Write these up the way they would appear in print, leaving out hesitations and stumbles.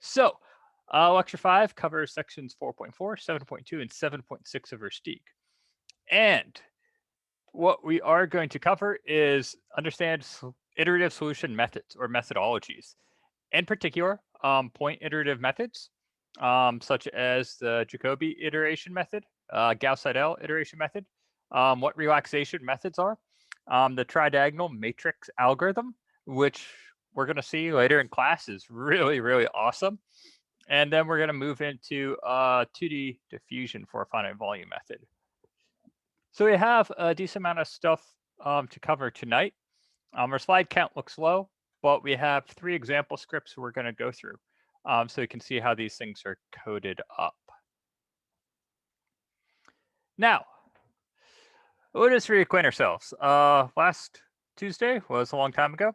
So, Lecture 5 covers sections 4.4, 7.2, and 7.6 of our STEAG. And what we are going to cover is understand iterative solution methods or methodologies. In particular, point iterative methods, such as the Jacobi iteration method, Gauss-Seidel iteration method, what relaxation methods are, the Tridiagonal matrix algorithm, which we're going to see later in class is really, really awesome. And then we're going to move into 2D diffusion for a finite volume method. So we have a decent amount of stuff to cover tonight. Our slide count looks low, but we have 3 example scripts we're going to go through so you can see how these things are coded up. Now, let us reacquaint ourselves. Last Tuesday was a long time ago.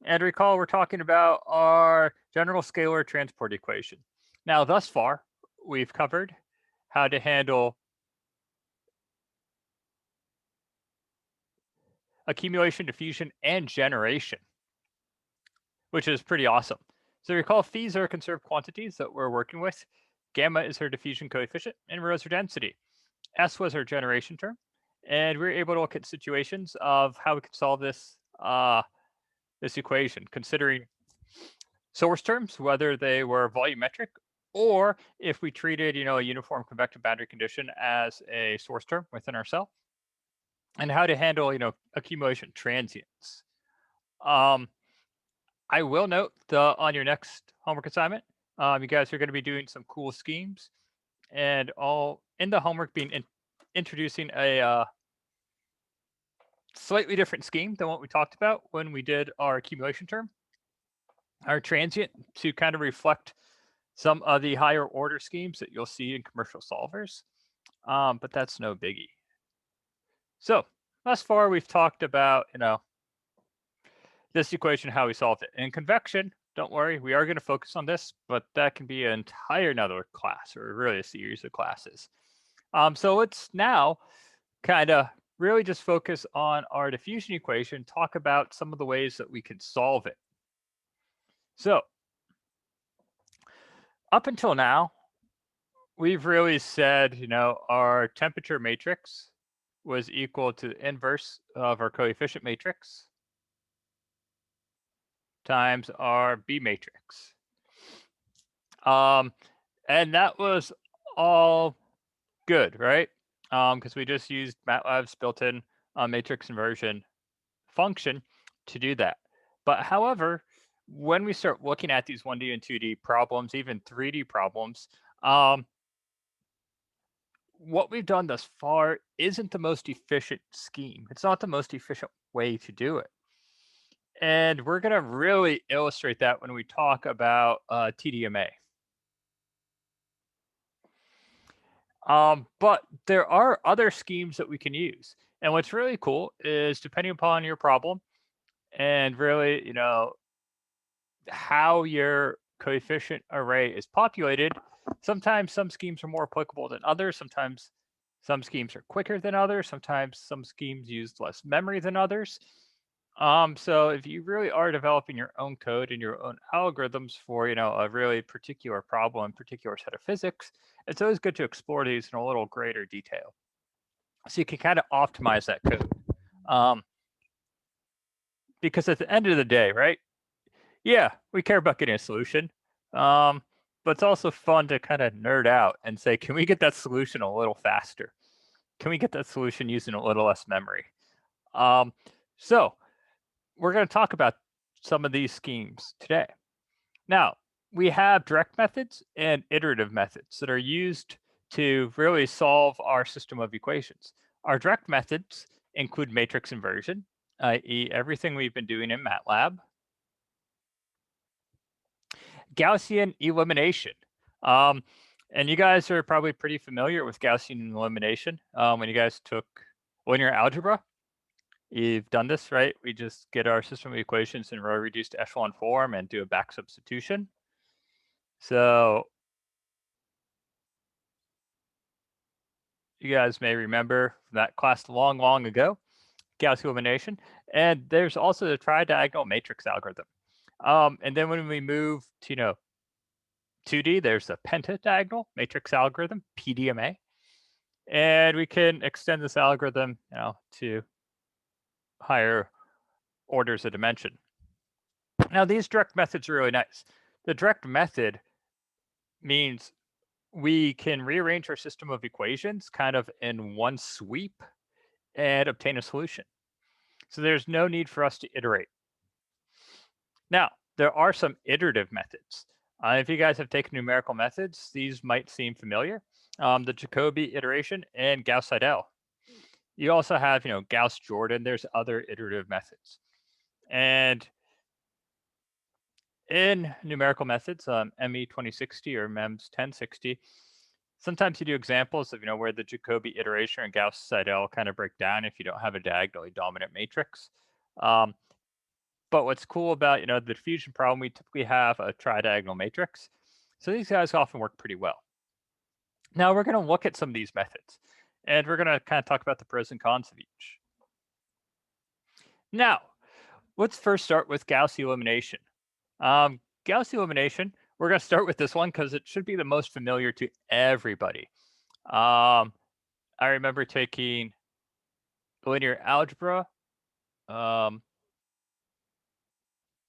And recall, we're talking about our general scalar transport equation. Now, thus far, we've covered how to handle accumulation, diffusion, and generation, which is pretty awesome. So recall, phis are conserved quantities that we're working with. Gamma is our diffusion coefficient, and rho is our density. S was our generation term. And we were able to look at situations of how we could solve this this equation, considering source terms, whether they were volumetric, or if we treated, a uniform convective boundary condition as a source term within our cell, and how to handle, accumulation transients. I will note on your next homework assignment, you guys are going to be doing some cool schemes, and all in the homework being introducing a slightly different scheme than what we talked about when we did our accumulation term, our transient, to kind of reflect some of the higher order schemes that you'll see in commercial solvers, but that's no biggie. So thus far, we've talked about, this equation, how we solved it. In convection, don't worry, we are going to focus on this, but that can be an entire another class, or really a series of classes. So let's now kind of really just focus on our diffusion equation, talk about some of the ways that we can solve it. So up until now, we've really said, our temperature matrix was equal to the inverse of our coefficient matrix times our B matrix. And that was all good, right? Because we just used MATLAB's built-in matrix inversion function to do that. But however, when we start looking at these 1D and 2D problems, even 3D problems, what we've done thus far isn't the most efficient scheme. It's not the most efficient way to do it. And we're going to really illustrate that when we talk about Tdma. But there are other schemes that we can use. And what's really cool is, depending upon your problem and really, how your coefficient array is populated, sometimes some schemes are more applicable than others. Sometimes some schemes are quicker than others. Sometimes some schemes use less memory than others. So if you really are developing your own code and your own algorithms for, a really particular problem, particular set of physics, it's always good to explore these in a little greater detail, so you can kind of optimize that code. Because at the end of the day, right? Yeah, we care about getting a solution, but it's also fun to kind of nerd out and say, can we get that solution a little faster? Can we get that solution using a little less memory? So we're going to talk about some of these schemes today. Now, we have direct methods and iterative methods that are used to really solve our system of equations. Our direct methods include matrix inversion, i.e. everything we've been doing in MATLAB. Gaussian elimination. And you guys are probably pretty familiar with Gaussian elimination when you guys took linear algebra. You've done this, right? We just get our system of equations in row reduced echelon form and do a back substitution. So you guys may remember that class long, long ago, Gauss elimination. And there's also the tridiagonal matrix algorithm. And then when we move to, 2D, there's a pentadiagonal matrix algorithm, Tdma. And we can extend this algorithm, to higher orders of dimension. Now, these direct methods are really nice. The direct method means we can rearrange our system of equations kind of in one sweep and obtain a solution. So there's no need for us to iterate. Now, there are some iterative methods. If you guys have taken numerical methods, these might seem familiar. The Jacobi iteration and Gauss-Seidel. You also have, Gauss-Jordan. There's other iterative methods. And in numerical methods, ME 2060 or MEMS 1060, sometimes you do examples of, where the Jacobi iteration and Gauss-Seidel kind of break down if you don't have a diagonally dominant matrix. But what's cool about, the diffusion problem, we typically have a tridiagonal matrix. So these guys often work pretty well. Now we're going to look at some of these methods, and we're going to kind of talk about the pros and cons of each. Now, let's first start with Gauss elimination. Gauss elimination, we're going to start with this one because it should be the most familiar to everybody. I remember taking linear algebra.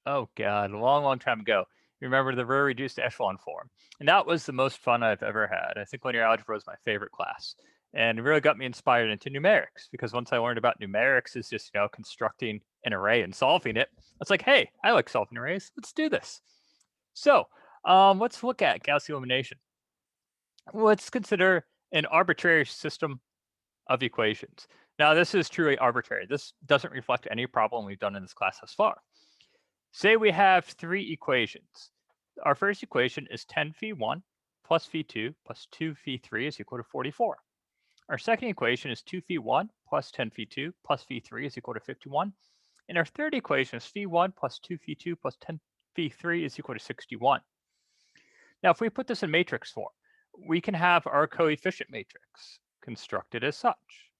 Oh God, a long time ago. You remember the very reduced echelon form. And that was the most fun I've ever had. I think linear algebra was my favorite class. And it really got me inspired into numerics, because once I learned about numerics is just, constructing an array and solving it, it's like, hey, I like solving arrays. Let's do this. So let's look at Gauss elimination. Let's consider an arbitrary system of equations. Now, this is truly arbitrary. This doesn't reflect any problem we've done in this class thus far. Say we have three equations. Our first equation is 10 phi1 plus phi2 plus 2 phi3 is equal to 44. Our second equation is 2 phi1 plus 10 phi2 plus phi3 is equal to 51. And our third equation is phi1 plus 2 phi2 plus 10 phi3 is equal to 61. Now, if we put this in matrix form, we can have our coefficient matrix constructed as such,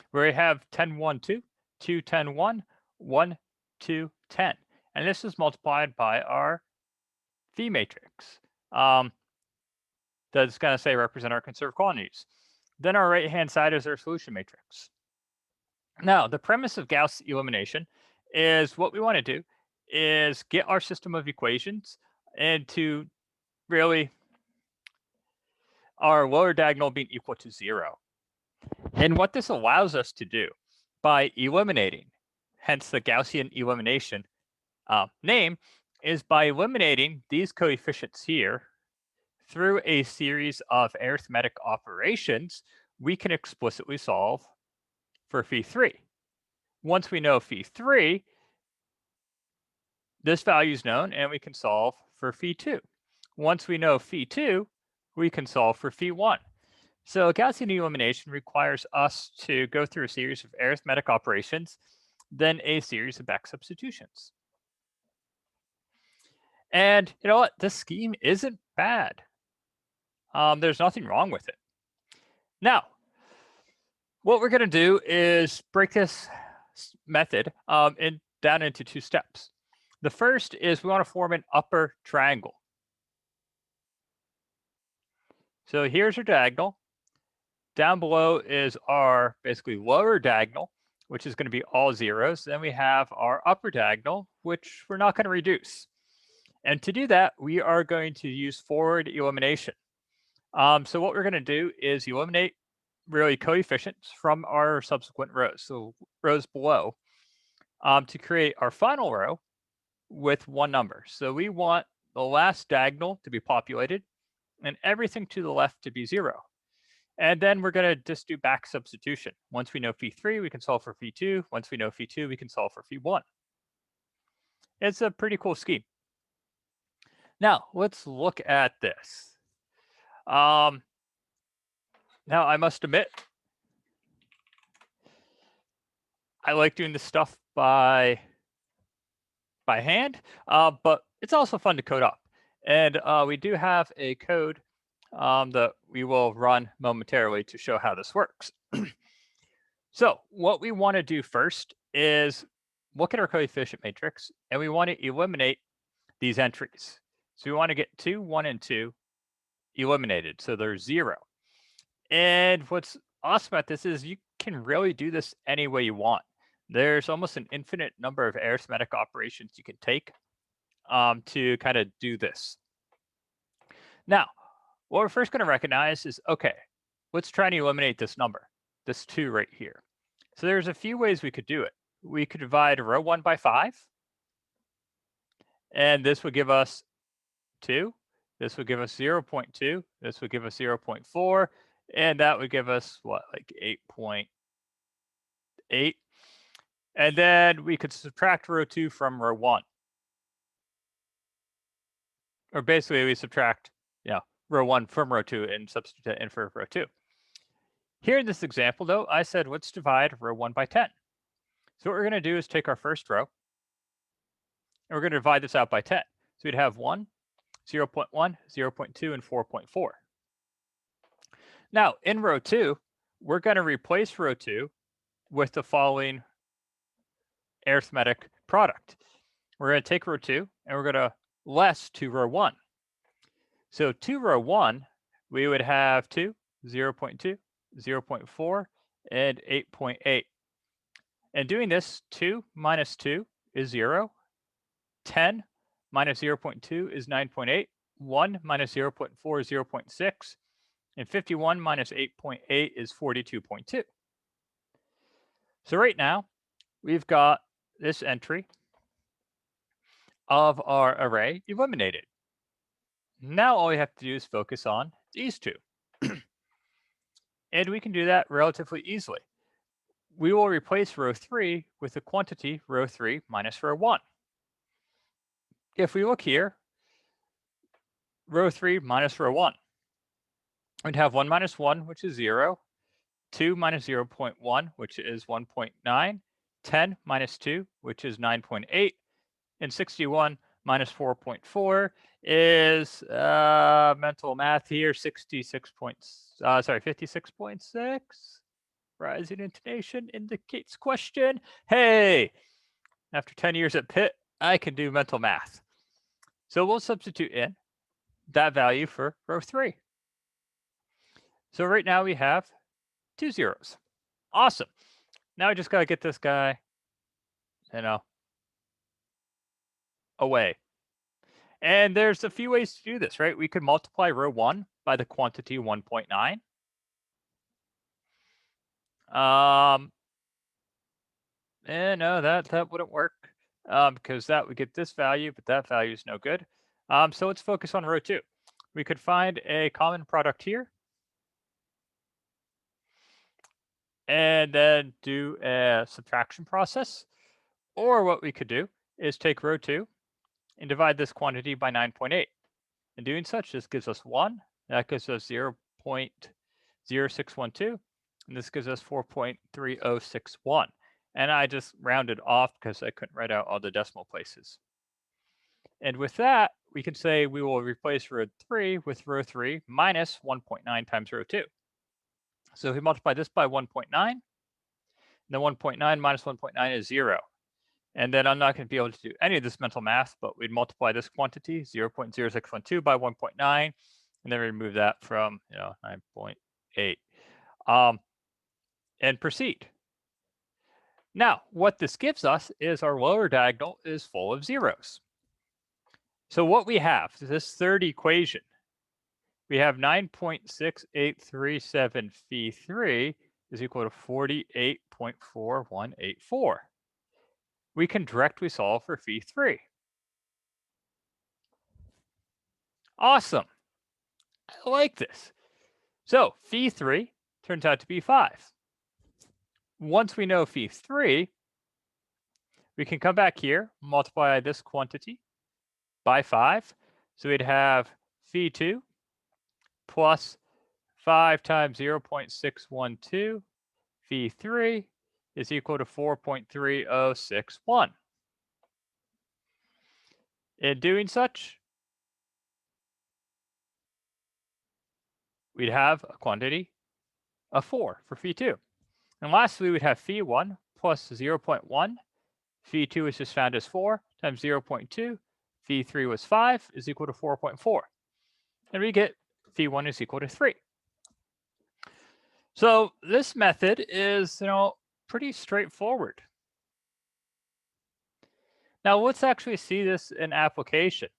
where we have 10, 1, 2, 2, 10, 1, 1, 2, 10. And this is multiplied by our phi matrix. That's going to say represent our conserved quantities. Then our right-hand side is our solution matrix. Now, the premise of Gauss elimination is what we want to do is get our system of equations into really our lower diagonal being equal to 0. And what this allows us to do by eliminating, hence the Gaussian elimination name, is by eliminating these coefficients here through a series of arithmetic operations, we can explicitly solve for phi3. Once we know phi3, this value is known, and we can solve for phi2. Once we know phi2, we can solve for phi1. So Gaussian elimination requires us to go through a series of arithmetic operations, then a series of back substitutions. And you know what? This scheme isn't bad. There's nothing wrong with it. Now, what we're going to do is break this method down into two steps. The first is we want to form an upper triangle. So here's our diagonal. Down below is our basically lower diagonal, which is going to be all zeros. Then we have our upper diagonal, which we're not going to reduce. And to do that, we are going to use forward elimination. So what we're going to do is eliminate really coefficients from our subsequent rows, so rows below, to create our final row with one number. So we want the last diagonal to be populated and everything to the left to be 0. And then we're going to just do back substitution. Once we know phi3, we can solve for phi2. Once we know phi2, we can solve for phi1. It's a pretty cool scheme. Now, let's look at this. Now, I must admit, I like doing this stuff by hand, but it's also fun to code up. And we do have a code that we will run momentarily to show how this works. So what we want to do first is look at our coefficient matrix, and we want to eliminate these entries. So we want to get 2, 1, and 2 eliminated. So they're 0. And what's awesome about this is you can really do this any way you want. There's almost an infinite number of arithmetic operations you can take to kind of do this. Now, what we're first going to recognize is, okay, let's try to eliminate this number, this 2 right here. So there's a few ways we could do it. We could divide row 1 by 5, and this would give us 2. This would give us 0.2. This would give us 0.4, and that would give us, what, like 8.8. And then we could subtract row 2 from row 1. Or basically, we subtract, row 1 from row 2 and substitute it in for row 2. Here in this example, though, I said let's divide row 1 by 10. So what we're going to do is take our first row, and we're going to divide this out by 10. So we'd have 1, 0.1, 0.2, and 4.4. Now, in row 2, we're going to replace row 2 with the following arithmetic product. We're going to take row 2, and we're going to less to row 1. So to row 1, we would have 2, 0.2, 0.4, and 8.8. And doing this, 2 minus 2 is 0. 10 minus 0.2 is 9.8. 1 minus 0.4 is 0.6. And 51 minus 8.8 is 42.2. So right now, we've got this entry of our array eliminated. Now all we have to do is focus on these 2. And we can do that relatively easily. We will replace row 3 with the quantity row 3 minus row 1. If we look here, row 3 minus row 1, we'd have 1 minus 1, which is 0, 2 minus 0.1, which is 1.9, 10 minus 2, which is 9.8, and 61 minus 4.4 is mental math here, 56.6. Rising intonation indicates question. Hey, after 10 years at Pitt, I can do mental math. So we'll substitute in that value for row 3. So right now we have 2 zeros. Awesome. Now I just got to get this guy, away. And there's a few ways to do this, right? We could multiply row 1 by the quantity 1.9. And no, that wouldn't work because that would get this value, but that value is no good. So let's focus on row 2. We could find a common product here, and then do a subtraction process. Or what we could do is take row 2 and divide this quantity by 9.8. And doing such, this gives us 1. That gives us 0.0612. And this gives us 4.3061. And I just rounded off because I couldn't write out all the decimal places. And with that, we can say we will replace row 3 with row 3 minus 1.9 times row 2. So if we multiply this by 1.9, then 1.9 minus 1.9 is 0. And then I'm not going to be able to do any of this mental math, but we'd multiply this quantity, 0.0612 by 1.9, and then remove that from 9.8, and proceed. Now, what this gives us is our lower diagonal is full of zeros. So what we have is this third equation. We have 9.6837 phi3 is equal to 48.4184. We can directly solve for phi3. Awesome. I like this. So phi3 turns out to be 5. Once we know phi3, we can come back here, multiply this quantity by 5. So we'd have phi2 plus 5 times 0.612 phi3 is equal to 4.3061. In doing such, we'd have a quantity of 4 for phi2. And lastly, we'd have phi1 plus 0.1. Phi2 is just found as 4 times 0.2. phi3 was 5 is equal to 4.4. And we get phi1 is equal to 3. So this method is, pretty straightforward. Now let's actually see this in application.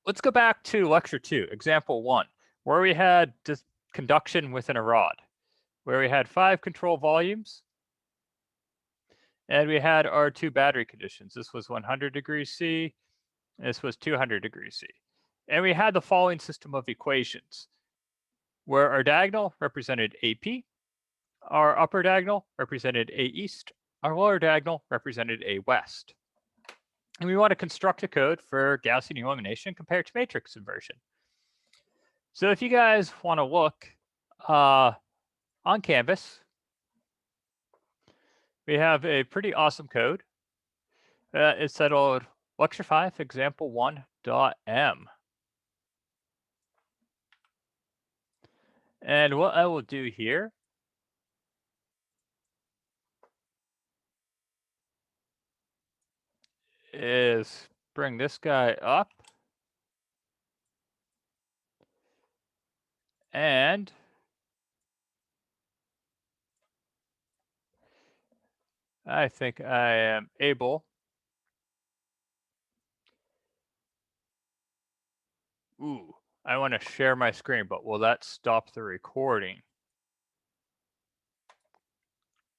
Let's go back to lecture 2, example 1, where we had just conduction within a rod, where we had 5 control volumes, and we had our 2 battery conditions. This was 100 degrees C, this was 200 degrees C. And we had the following system of equations, where our diagonal represented AP, our upper diagonal represented A east, our lower diagonal represented A west. And we want to construct a code for Gaussian elimination compared to matrix inversion. So if you guys want to look on Canvas, we have a pretty awesome code. It's titled Lecture 5, Example 1.m. And what I will do here is bring this guy up. And I think I am able. Ooh, I want to share my screen, but will that stop the recording?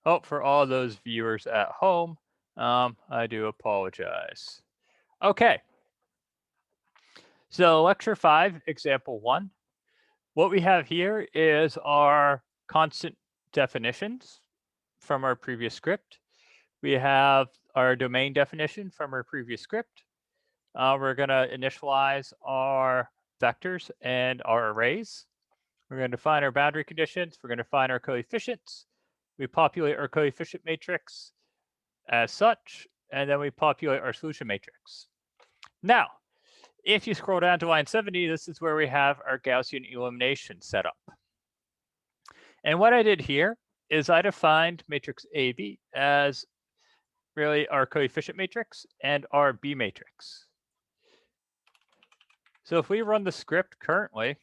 Oh, for all those viewers at home, I do apologize. Okay. So lecture 5, example 1. What we have here is our constant definitions from our previous script. We have our domain definition from our previous script. We're going to initialize our vectors and our arrays. We're going to define our boundary conditions. We're going to find our coefficients. We populate our coefficient matrix as such, and then we populate our solution matrix. Now, if you scroll down to line 70, this is where we have our Gaussian elimination set up. And what I did here is I defined matrix AB as really our coefficient matrix and our B matrix. So if we run the script currently,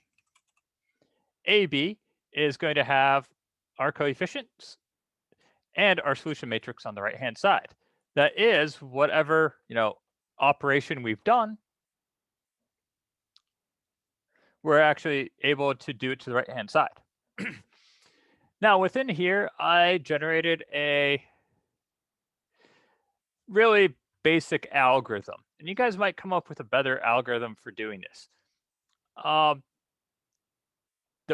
AB is going to have our coefficients and our solution matrix on the right-hand side. That is whatever, operation we've done, we're actually able to do it to the right-hand side. Now within here, I generated a really basic algorithm. And you guys might come up with a better algorithm for doing this. That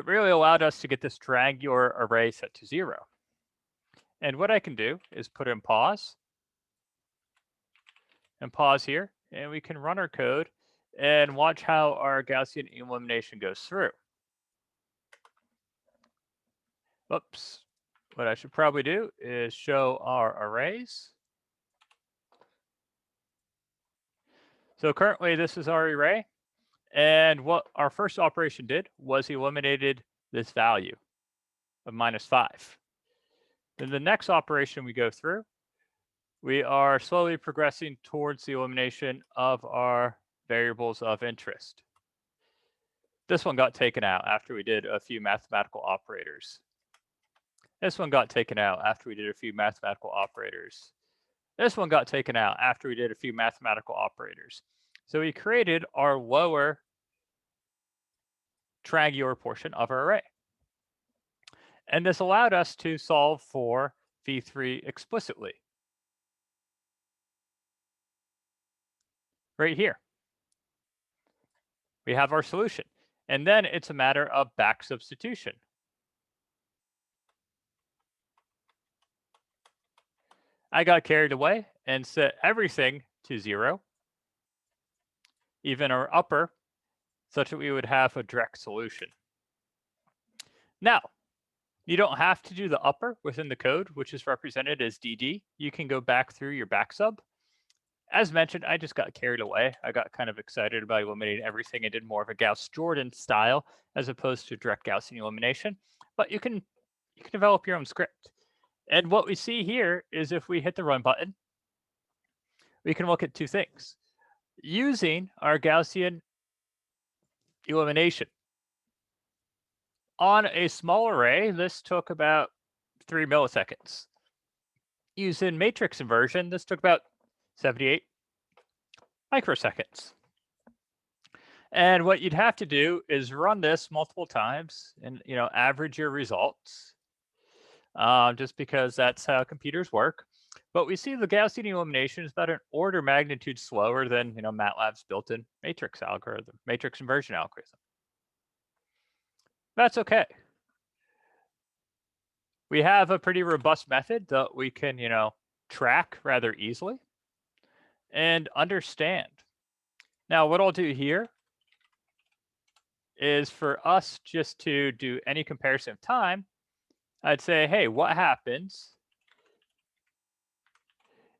really allowed us to get this triangular array set to 0. And what I can do is put in pause and pause here, and we can run our code and watch how our Gaussian elimination goes through. Oops. What I should probably do is show our arrays. So currently this is our array. And what our first operation did was eliminated this value of -5. Then the next operation we go through, we are slowly progressing towards the elimination of our variables of interest. This one got taken out after we did a few mathematical operators. This one got taken out after we did a few mathematical operators. This one got taken out after we did a few mathematical operators. So we created our lower triangular portion of our array. And this allowed us to solve for phi3 explicitly. Right here. We have our solution. And then it's a matter of back substitution. I got carried away and set everything to 0, even our upper, such that we would have a direct solution. Now, you don't have to do the upper within the code, which is represented as DD. You can go back through your back sub. As mentioned, I just got carried away. I got kind of excited about eliminating everything and did more of a Gauss-Jordan style as opposed to direct Gaussian elimination. But you can develop your own script. And what we see here is if we hit the run button, we can look at two things. Using our Gaussian elimination. On a small array, this took about 3 milliseconds. Using matrix inversion, this took about 78 microseconds. And what you'd have to do is run this multiple times and average your results, just because that's how computers work. But we see the Gaussian elimination is about an order of magnitude slower than MATLAB's built-in matrix algorithm, matrix inversion algorithm. That's okay. We have a pretty robust method that we can track rather easily and understand. Now, what I'll do here is for us just to do any comparison of time, I'd say, hey, what happens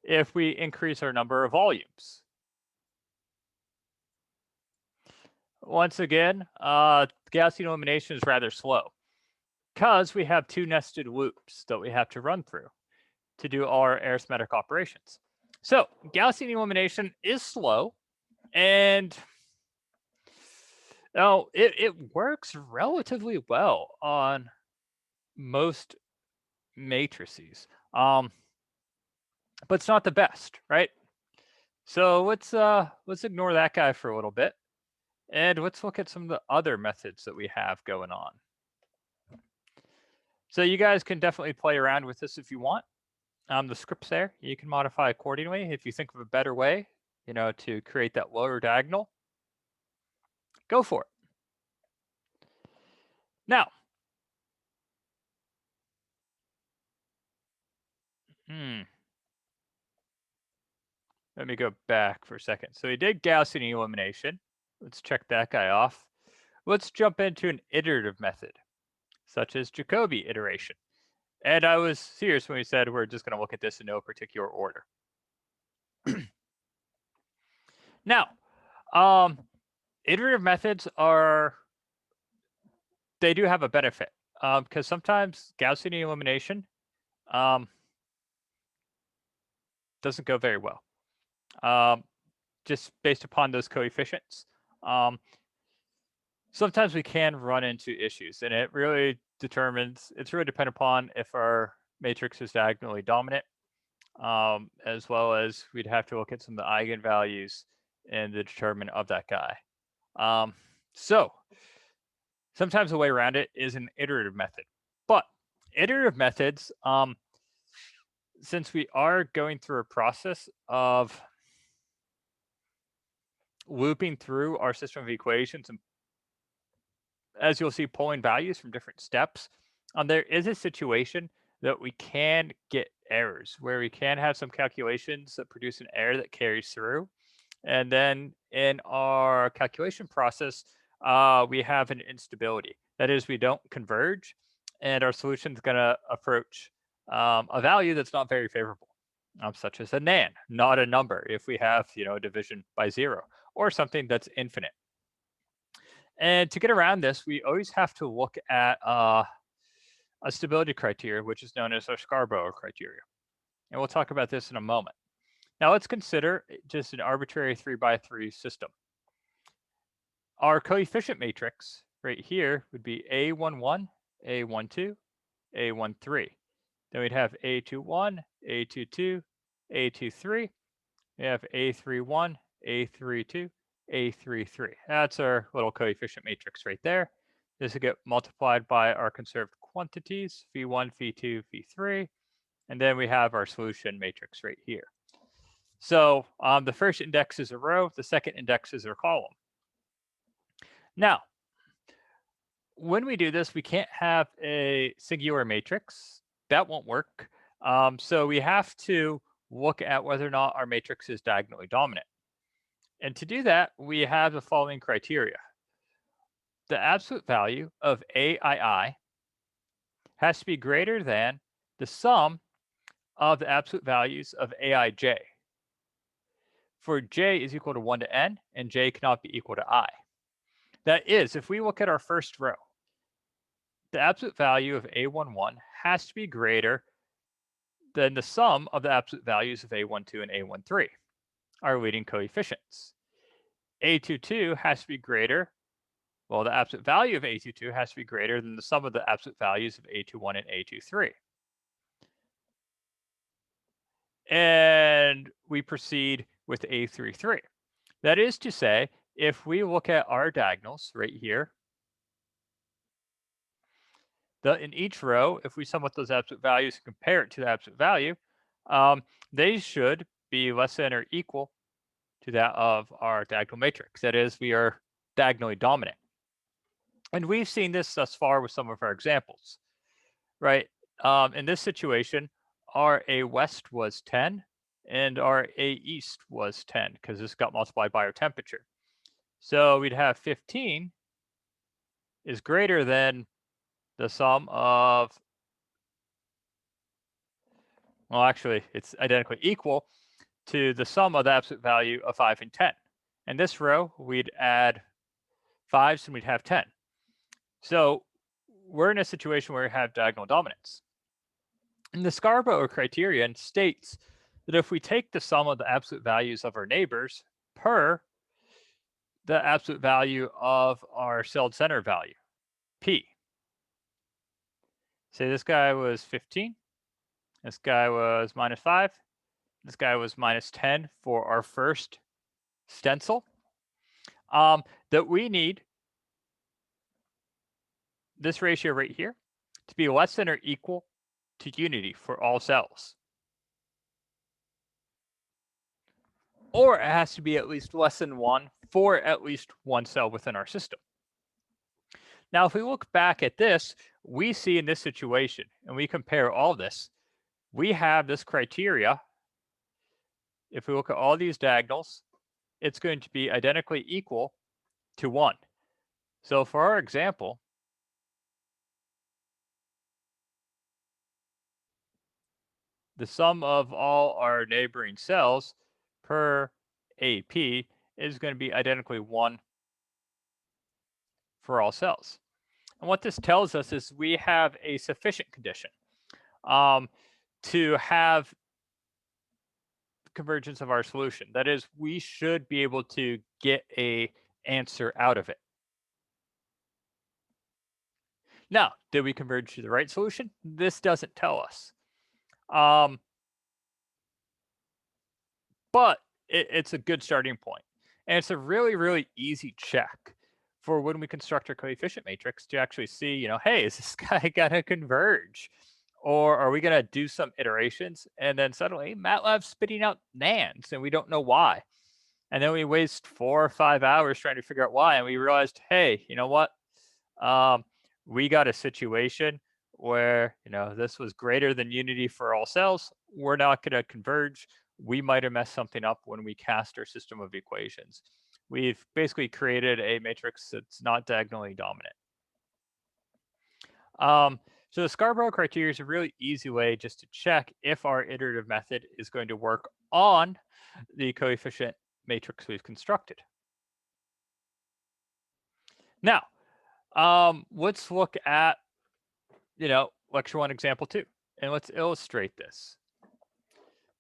if we increase our number of volumes? Once again, Gaussian elimination is rather slow because we have two nested loops that we have to run through to do our arithmetic operations. So Gaussian elimination is slow, and it works relatively well on most matrices, but it's not the best, right? So let's ignore that guy for a little bit, and let's look at some of the other methods that we have going on. So you guys can definitely play around with this if you want. The script's there. You can modify accordingly. If you think of a better way, to create that lower diagonal, go for it. Now, let me go back for a second. So we did Gaussian elimination. Let's check that guy off. Let's jump into an iterative method, such as Jacobi iteration. And I was serious when we said we're just going to look at this in no particular order. Now, iterative methods they do have a benefit, because sometimes Gaussian elimination doesn't go very well, just based upon those coefficients. Sometimes we can run into issues, and it's really dependent upon if our matrix is diagonally dominant, as well as we'd have to look at some of the eigenvalues and the determinant of that guy. So sometimes the way around it is an iterative method. But iterative methods, since we are going through a process of looping through our system of equations, and as you'll see, pulling values from different steps, there is a situation that we can get errors, where we can have some calculations that produce an error that carries through. And then in our calculation process, we have an instability. That is, we don't converge, and our solution is going to approach a value that's not very favorable, such as a nan, not a number, if we have a division by 0, or something that's infinite. And to get around this, we always have to look at a stability criteria, which is known as our Scarborough Criteria. And we'll talk about this in a moment. Now let's consider just an arbitrary 3x3 system. Our coefficient matrix right here would be A11, A12, A13. Then we'd have A21, A22, A23. We have A31, A32, A33. That's our little coefficient matrix right there. This will get multiplied by our conserved quantities, phi1, phi2, phi3. And then we have our solution matrix right here. So the first index is a row, the second index is a column. Now, when we do this, we can't have a singular matrix. That won't work. So we have to look at whether or not our matrix is diagonally dominant. And to do that, we have the following criteria. The absolute value of AII has to be greater than the sum of the absolute values of AIJ. For j is equal to 1 to n, and j cannot be equal to I. That is, if we look at our first row, the absolute value of A11 has to be greater than the sum of the absolute values of A12 and A13. our leading coefficients. A22 has to be greater, well, the absolute value of A22 has to be greater than the sum of the absolute values of A21 and A23. And we proceed with A33. That is to say, if we look at our diagonals right here, in each row, if we sum up those absolute values and compare it to the absolute value, they should be less than or equal to that of our diagonal matrix. That is, we are diagonally dominant. And we've seen this thus far with some of our examples, right? In this situation, our A west was 10 and our A east was 10 because this got multiplied by our temperature. So we'd have 15 is greater than the sum of, well, actually, it's identically equal to the sum of the absolute value of 5 and 10. In this row, we'd add 5s and we'd have 10. So we're in a situation where we have diagonal dominance. And the Scarborough criterion states that if we take the sum of the absolute values of our neighbors per the absolute value of our celled center value, P. Say this guy was 15, this guy was -5, this guy was -10 for our first stencil, that we need this ratio right here to be less than or equal to unity for all cells. Or it has to be at least less than 1 for at least one cell within our system. Now, if we look back at this, we see in this situation, and we compare all this, we have this criteria. If we look at all these diagonals, it's going to be identically equal to 1. So for our example, the sum of all our neighboring cells per AP is going to be identically 1 for all cells. And what this tells us is we have a sufficient condition to have convergence of our solution. That is, we should be able to get an answer out of it. Now, did we converge to the right solution? This doesn't tell us. But it's a good starting point. And it's a really, really easy check for when we construct our coefficient matrix to actually see, hey, is this guy gonna converge? Or are we gonna do some iterations and then suddenly MATLAB's spitting out nans and we don't know why? And then we waste 4 or 5 hours trying to figure out why, and we realized, hey, you know what? We got a situation where, this was greater than unity for all cells. We're not gonna converge. We might have messed something up when we cast our system of equations. We've basically created a matrix that's not diagonally dominant. So the Scarborough criteria is a really easy way just to check if our iterative method is going to work on the coefficient matrix we've constructed. Now, let's look at, lecture 1, example 2, and let's illustrate this.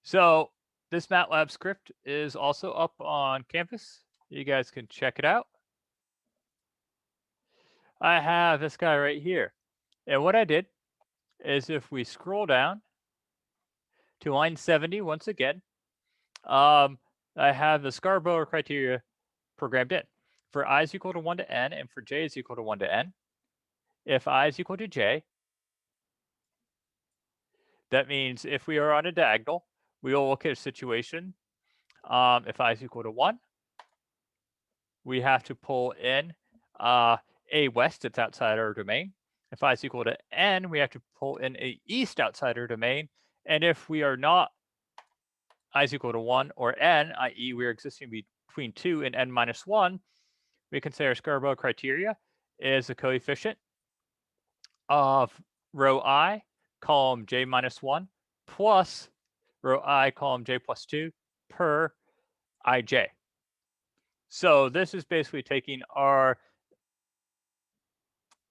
So this MATLAB script is also up on campus. You guys can check it out. I have this guy right here. And what I did is if we scroll down to line 70 once again, I have the Scarborough criteria programmed in. For I is equal to 1 to n and for j is equal to 1 to n, if I is equal to j, that means if we are on a diagonal, we will look at a situation. If I is equal to 1, we have to pull in a west that's outside our domain. If I is equal to n, we have to pull in a east outside our domain. And if we are not I is equal to 1 or n, i.e. we are existing between 2 and n minus 1, we can say our Scarborough criteria is the coefficient of row I, column j minus 1, plus row I, column j plus 2 per ij. So this is basically taking our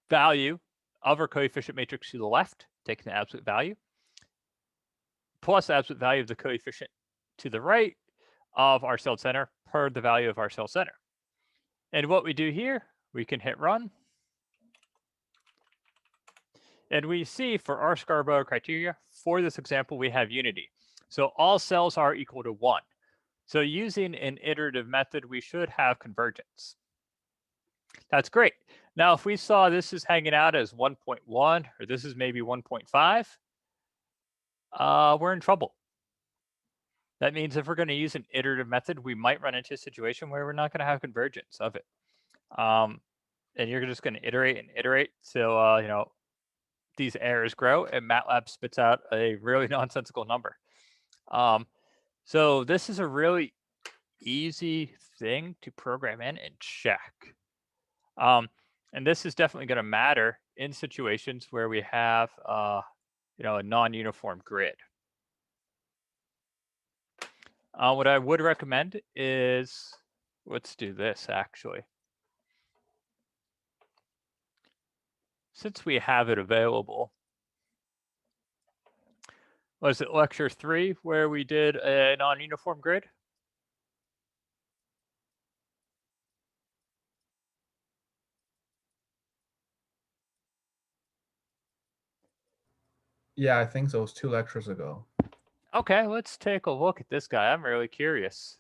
value of our coefficient matrix to the left, taking the absolute value, plus the absolute value of the coefficient to the right, of our cell center per the value of our cell center. And what we do here, we can hit run. And we see for our Scarborough criteria, for this example, we have unity. So all cells are equal to 1. So using an iterative method, we should have convergence. That's great. Now, if we saw this is hanging out as 1.1, or this is maybe 1.5, we're in trouble. That means if we're going to use an iterative method, we might run into a situation where we're not going to have convergence of it. And you're just going to iterate and iterate till you know, these errors grow and MATLAB spits out a really nonsensical number. So this is a really easy thing to program in and check. And this is definitely going to matter in situations where we have you know, a non-uniform grid. What I would recommend is, let's do this actually. Since we have it available, was it lecture 3 where we did a non-uniform grid? Yeah, I think so. It was 2 lectures ago. Okay, let's take a look at this guy. I'm really curious.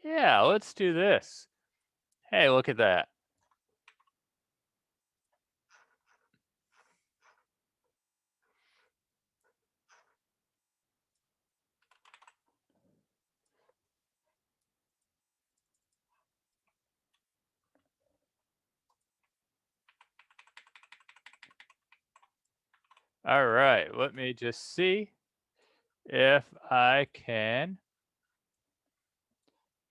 Yeah, let's do this. Hey, look at that. All right, let me just see if I can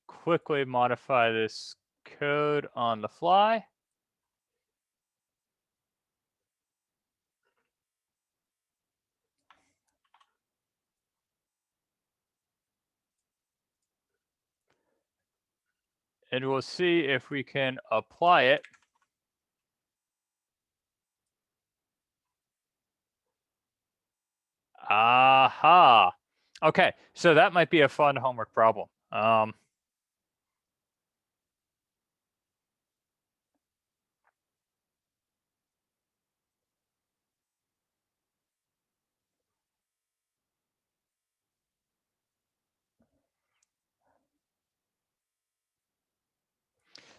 quickly modify this code on the fly. And we'll see if we can apply it. Aha. Okay, so that might be a fun homework problem.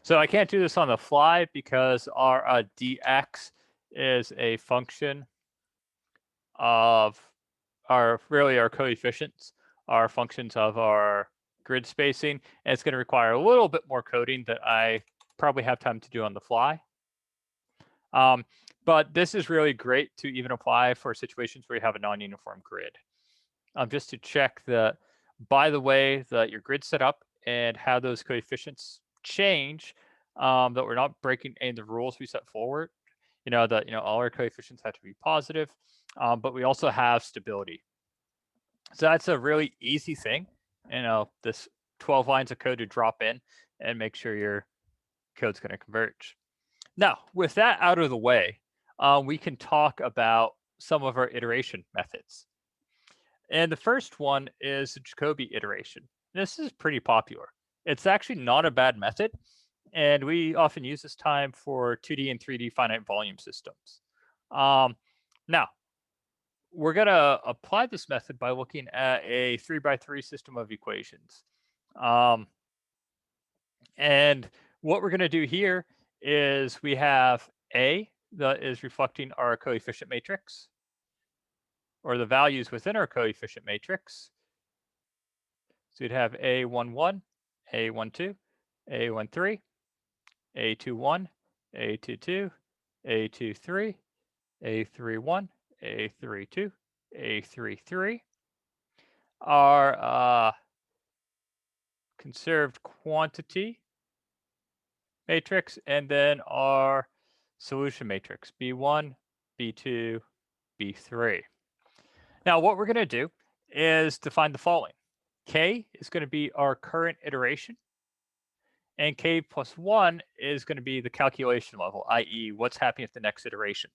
So I can't do this on the fly because our dx is a function of our coefficients, are functions of our grid spacing, and it's going to require a little bit more coding that I probably have time to do on the fly. But this is really great to even apply for situations where you have a non-uniform grid. Just to check that, by the way that your grid's set up and how those coefficients change, that we're not breaking any of the rules we set forward. You know, that, you know, all our coefficients have to be positive, but we also have stability. So that's a really easy thing. You know, this 12 lines of code to drop in and make sure your code's going to converge. Now, with that out of the way, we can talk about some of our iteration methods. And the first one is the Jacobi iteration. This is pretty popular. It's actually not a bad method, and we often use this time for 2D and 3D finite volume systems. Now, we're going to apply this method by looking at a 3x3 system of equations. And what we're going to do here is we have A that is reflecting our coefficient matrix, or the values within our coefficient matrix. So you'd have A11, A12, A13, A21, A22, A23, A31, A32, A33. Our conserved quantity matrix, and then our solution matrix, B1, B2, B3. Now, what we're going to do is define the following. K is going to be our current iteration, and K plus 1 is going to be the calculation level, i.e. what's happening at the next iteration.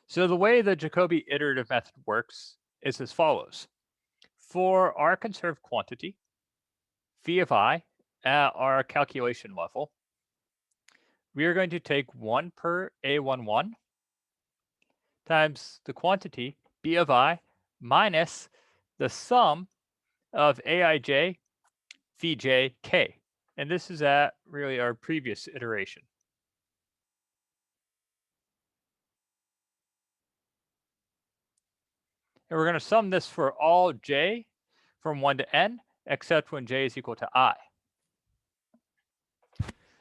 So the way the Jacobi iterative method works is as follows. For our conserved quantity, phi of I at our calculation level, we are going to take 1 per A11 times the quantity B of I minus the sum of Aij phi j k. And this is at really our previous iteration. And we're going to sum this for all j from 1 to n, except when j is equal to I.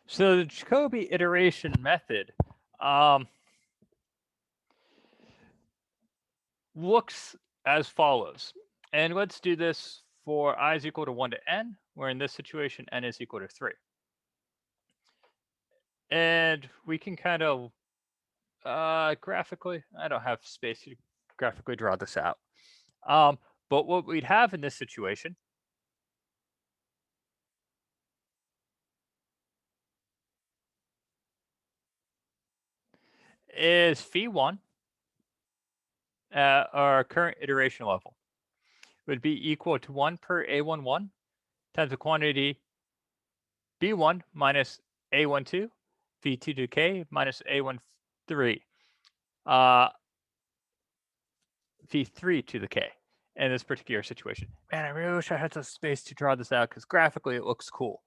So the Jacobi iteration method looks as follows. And let's do this for I is equal to 1 to n, where in this situation, n is equal to 3. And we can kind of graphically, I don't have space to graphically draw this out. But what we'd have in this situation is phi 1 at our current iteration level would be equal to 1 per A11 times the quantity B1 minus A12 phi 2 to k minus A13 phi 3 to the k in this particular situation. Man, I really wish I had some space to draw this out because graphically it looks cool.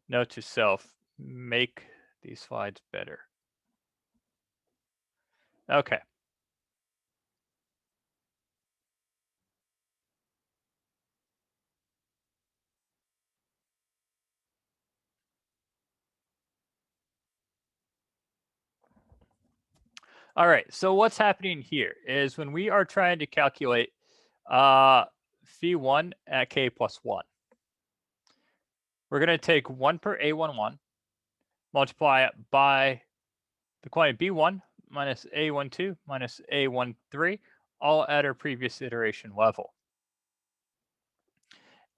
Note to self, make these slides better. Okay. All right, so what's happening here is when we are trying to calculate phi 1 at k plus 1, we're going to take 1 per A11, multiply it by the quantity B1 minus A12 minus A13, all at our previous iteration level.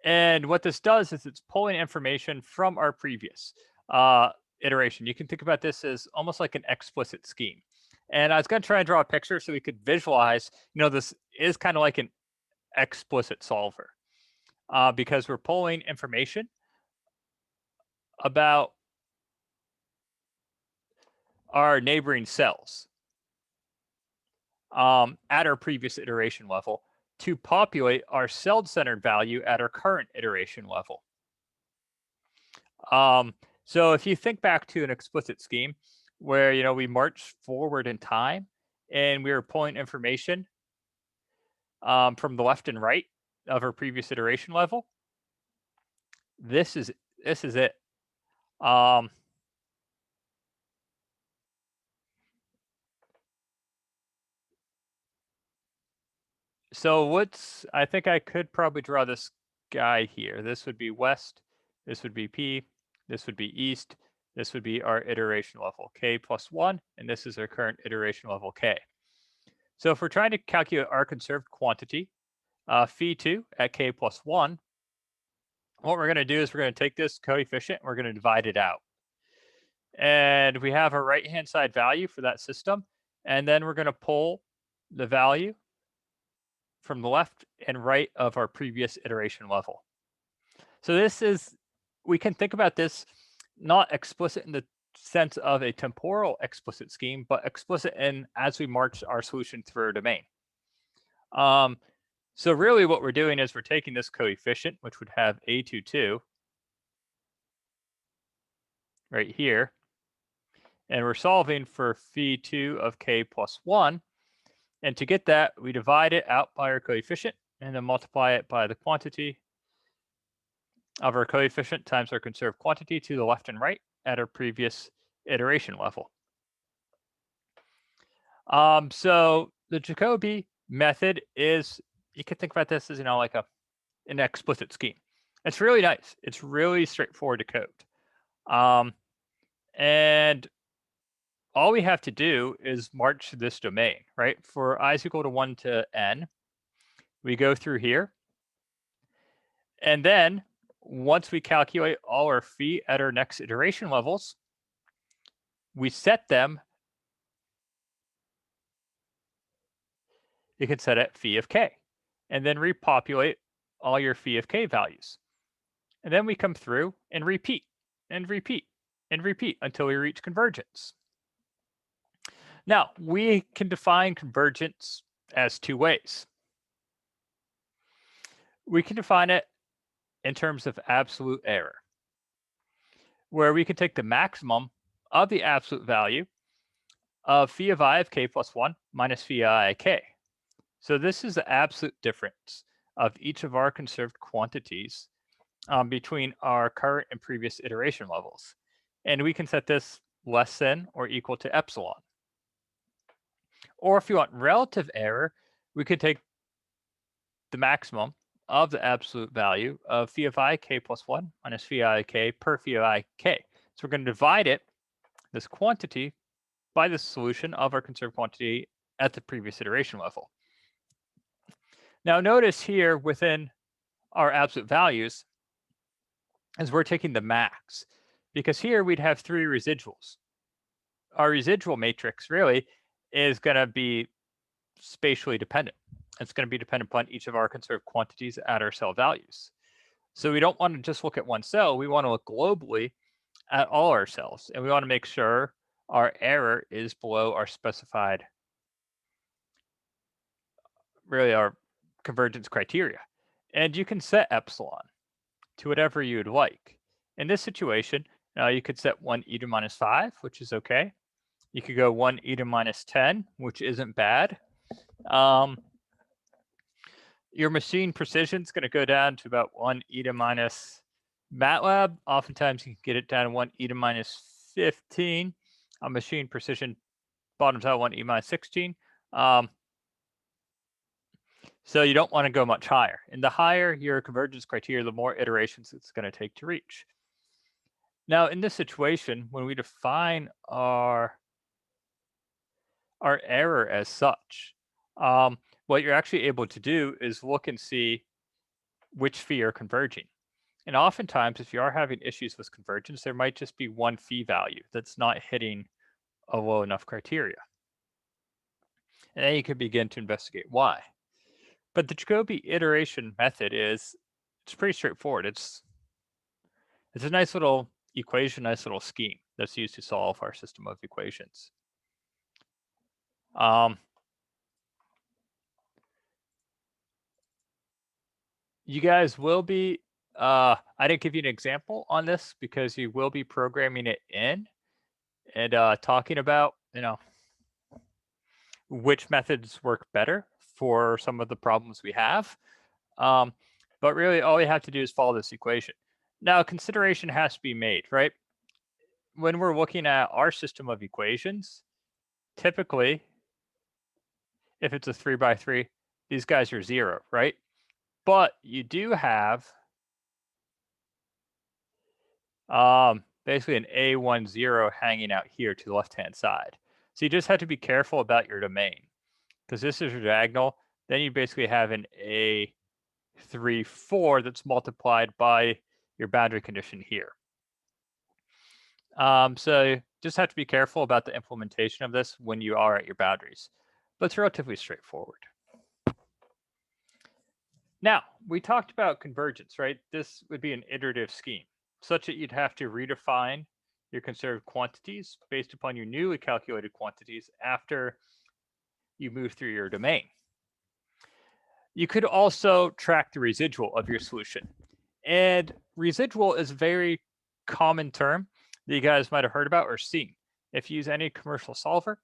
And what this does is it's pulling information from our previous iteration. You can think about this as almost like an explicit scheme. And I was going to try and draw a picture so we could visualize, this is kind of like an explicit solver because we're pulling information about our neighboring cells at our previous iteration level to populate our cell-centered value at our current iteration level. So if you think back to an explicit scheme where, we march forward in time and we were pulling information from the left and right of our previous iteration level, this is it. So I think I could probably draw this guy here. This would be west, this would be P, this would be east, this would be our iteration level k plus 1, and this is our current iteration level k. So if we're trying to calculate our conserved quantity, phi 2 at k plus 1, what we're going to do is we're going to take this coefficient, we're going to divide it out. And we have a right-hand side value for that system, and then we're going to pull the value from the left and right of our previous iteration level. So we can think about this not explicit in the sense of a temporal explicit scheme, but explicit in as we march our solution through our domain. So really what we're doing is we're taking this coefficient, which would have A22 right here, and we're solving for phi 2 of k plus 1. And to get that, we divide it out by our coefficient and then multiply it by the quantity of our coefficient times our conserved quantity to the left and right at our previous iteration level. So the Jacobi method is, you can think about this as, like an explicit scheme. It's really nice. It's really straightforward to code. And all we have to do is march this domain, right? For I is equal to 1 to n, we go through here. And then once we calculate all our phi at our next iteration levels, we set them you can set it phi of k, and then repopulate all your phi of k values. And then we come through and repeat, and repeat, and repeat until we reach convergence. Now, we can define convergence as two ways. We can define it in terms of absolute error, where we can take the maximum of the absolute value of phi of I of k plus 1 minus phi of I of k. So this is the absolute difference of each of our conserved quantities between our current and previous iteration levels. And we can set this less than or equal to epsilon. Or if you want relative error, we could take the maximum of the absolute value of phi of I k plus 1 minus phi I k per phi of I k. So we're going to divide it, this quantity, by the solution of our conserved quantity at the previous iteration level. Now notice here within our absolute values, as we're taking the max, because here we'd have three residuals. Our residual matrix really is going to be spatially dependent. It's going to be dependent upon each of our conserved quantities at our cell values. So we don't want to just look at one cell. We want to look globally at all our cells, and we want to make sure our error is below our specified, really our convergence criteria. And you can set epsilon to whatever you'd like. In this situation, you could set 1 e to minus 5, which is okay. You could go 1 e to minus 10, which isn't bad. Your machine precision is going to go down to about 1 e to minus MATLAB. Oftentimes you can get it down to 1 e to minus 15. Machine precision bottoms out 1 e minus 16. So you don't want to go much higher. And the higher your convergence criteria, the more iterations it's going to take to reach. Now, in this situation, when we define our error as such, what you're actually able to do is look and see which phi are converging. And oftentimes, if you are having issues with convergence, there might just be one phi value that's not hitting a low enough criteria. And then you can begin to investigate why. But the Jacobi iteration method it's pretty straightforward. It's a nice little equation, nice little scheme that's used to solve our system of equations. You guys will be, I didn't give you an example on this because you will be programming it in and talking about, which methods work better for some of the problems we have. But really all you have to do is follow this equation. Now, consideration has to be made, right? When we're looking at our system of equations, typically, if it's a 3x3, these guys are 0, right? But you do have basically an A10 hanging out here to the left-hand side. So you just have to be careful about your domain, because this is your diagonal. Then you basically have an A34 that's multiplied by your boundary condition here. So you just have to be careful about the implementation of this when you are at your boundaries, but it's relatively straightforward. Now, we talked about convergence, right? This would be an iterative scheme, such that you'd have to redefine your conserved quantities based upon your newly calculated quantities after you move through your domain. You could also track the residual of your solution. And residual is a very common term that you guys might have heard about or seen. If you use any commercial solver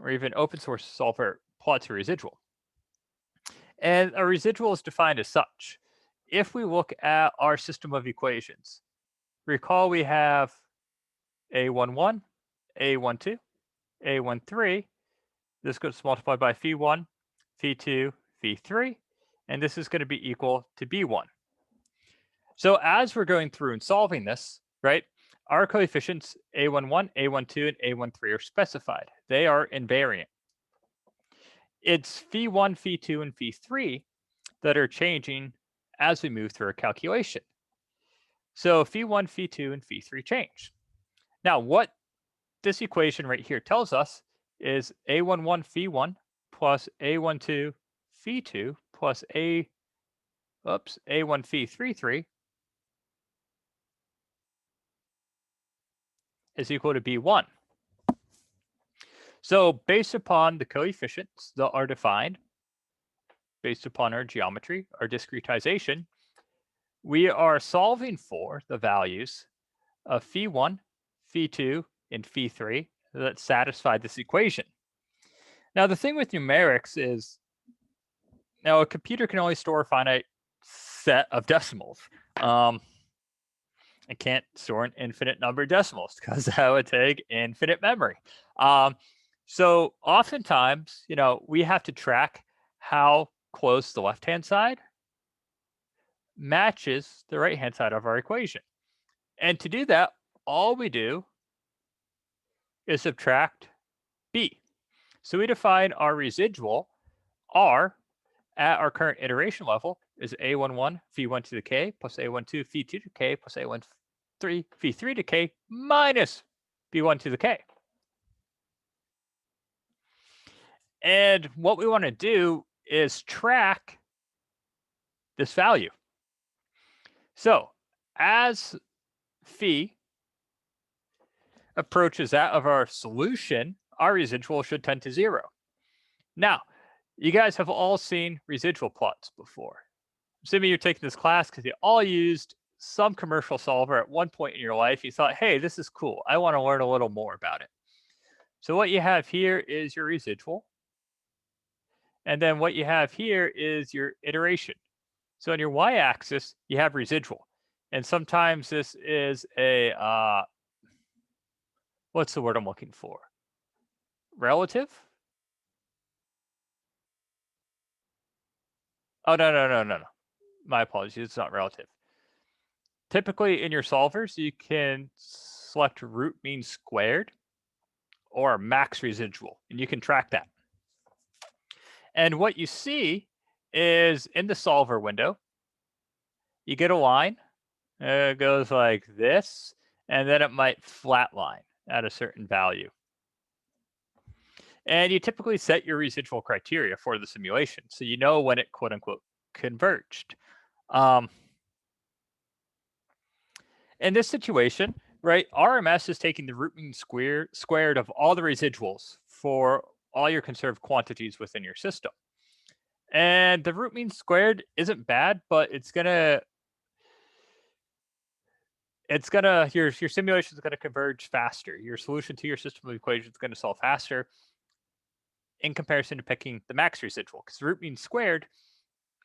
or even open source solver, plots a residual. And a residual is defined as such. If we look at our system of equations, recall we have A11, A12, A13. This gets multiplied by phi1, phi2, phi3, and this is going to be equal to B1. So as we're going through and solving this, right, our coefficients A11, A12, and A13 are specified. They are invariant. It's phi1, phi2, and phi3 that are changing as we move through our calculation. So phi1, phi2, and phi3 change. Now, what this equation right here tells us is A11 phi1 plus A12 phi2 plus A1 phi3 is equal to B1. So based upon the coefficients that are defined, based upon our geometry, our discretization, we are solving for the values of phi1, phi2, and phi3 that satisfy this equation. Now, the thing with numerics is, now a computer can only store a finite set of decimals. It can't store an infinite number of decimals because that would take infinite memory. So oftentimes, we have to track how close the left-hand side matches the right-hand side of our equation. And to do that, all we do is subtract b. So we define our residual r at our current iteration level is a11 phi1 to the k plus a12 phi2 to the k plus a13 phi3 to the k minus b1 to the k. And what we want to do is track this value. So as phi approaches that of our solution, our residual should tend to 0. Now, you guys have all seen residual plots before. Assuming you're taking this class because you all used some commercial solver at one point in your life, you thought, hey, this is cool. I want to learn a little more about it. So what you have here is your residual. And then what you have here is your iteration. So on your y-axis, you have residual. And sometimes this is a, what's the word I'm looking for? Relative? Oh, no. My apologies, it's not relative. Typically in your solvers, you can select root mean squared or max residual, and you can track that. And what you see is in the solver window, you get a line, it goes like this, and then it might flatline at a certain value. And you typically set your residual criteria for the simulation, so you know when it quote unquote converged. In this situation, right, RMS is taking the root mean squared of all the residuals for all your conserved quantities within your system. And the root mean squared isn't bad, but your simulation is gonna converge faster. Your solution to your system of equations is gonna solve faster in comparison to picking the max residual, because the root mean squared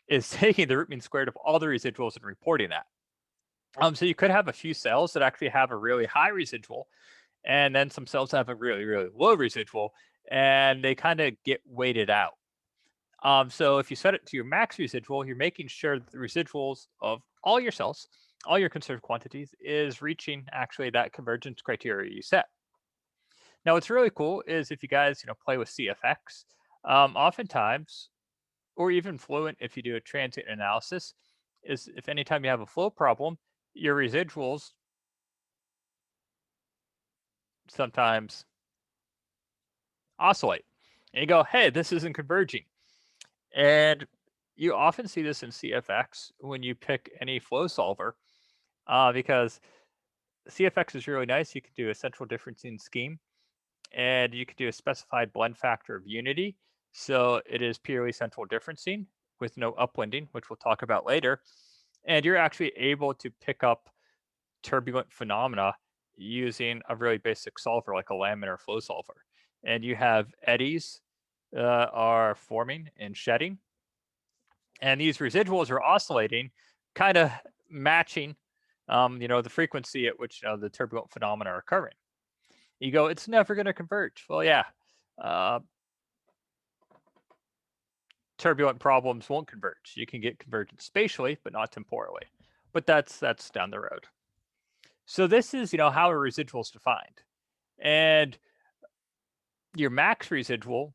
is taking the root mean squared of all the residuals and reporting that. So you could have a few cells that actually have a really high residual, and then some cells that have a really, really low residual, and they kind of get weighted out. So if you set it to your max residual, you're making sure that the residuals of all your cells, all your conserved quantities, is reaching actually that convergence criteria you set. Now, what's really cool is if you guys play with CFX, oftentimes, or even Fluent, if you do a transient analysis, is if anytime you have a flow problem, your residuals sometimes oscillate. And you go, hey, this isn't converging. And you often see this in CFX when you pick any flow solver, because CFX is really nice. You can do a central differencing scheme, and you can do a specified blend factor of unity. So it is purely central differencing with no upwinding, which we'll talk about later. And you're actually able to pick up turbulent phenomena using a really basic solver like a laminar flow solver. And you have eddies are forming and shedding. And these residuals are oscillating, kind of matching the frequency at which the turbulent phenomena are occurring. You go, it's never going to converge. Well, yeah. Turbulent problems won't converge. You can get convergence spatially, but not temporally. But that's down the road. So this is how a residual is defined. And your max residual,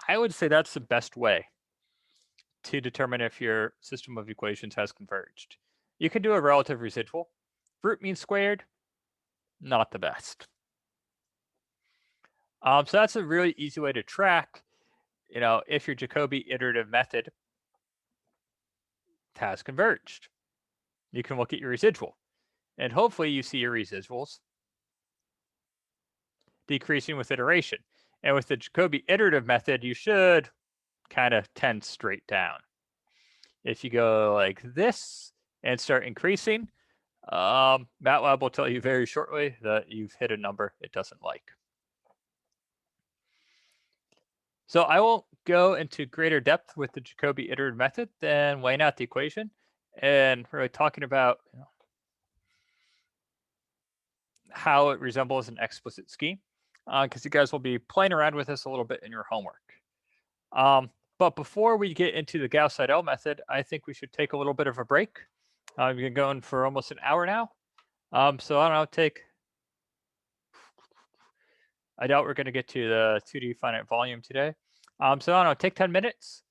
I would say that's the best way to determine if your system of equations has converged. You can do a relative residual. Root mean squared, not the best. So that's a really easy way to track, if your Jacobi iterative method has converged. You can look at your residual, and hopefully you see your residuals decreasing with iteration. And with the Jacobi iterative method, you should kind of tend straight down. If you go like this and start increasing, MATLAB will tell you very shortly that you've hit a number it doesn't like. So I won't go into greater depth with the Jacobi iterative method than laying out the equation and really talking about how it resembles an explicit scheme, because you guys will be playing around with this a little bit in your homework. But before we get into the Gauss-Seidel method, I think we should take a little bit of a break. We've been going for almost an hour now. So I don't know, I doubt we're going to get to the 2D finite volume today. So I don't know, take 10 minutes,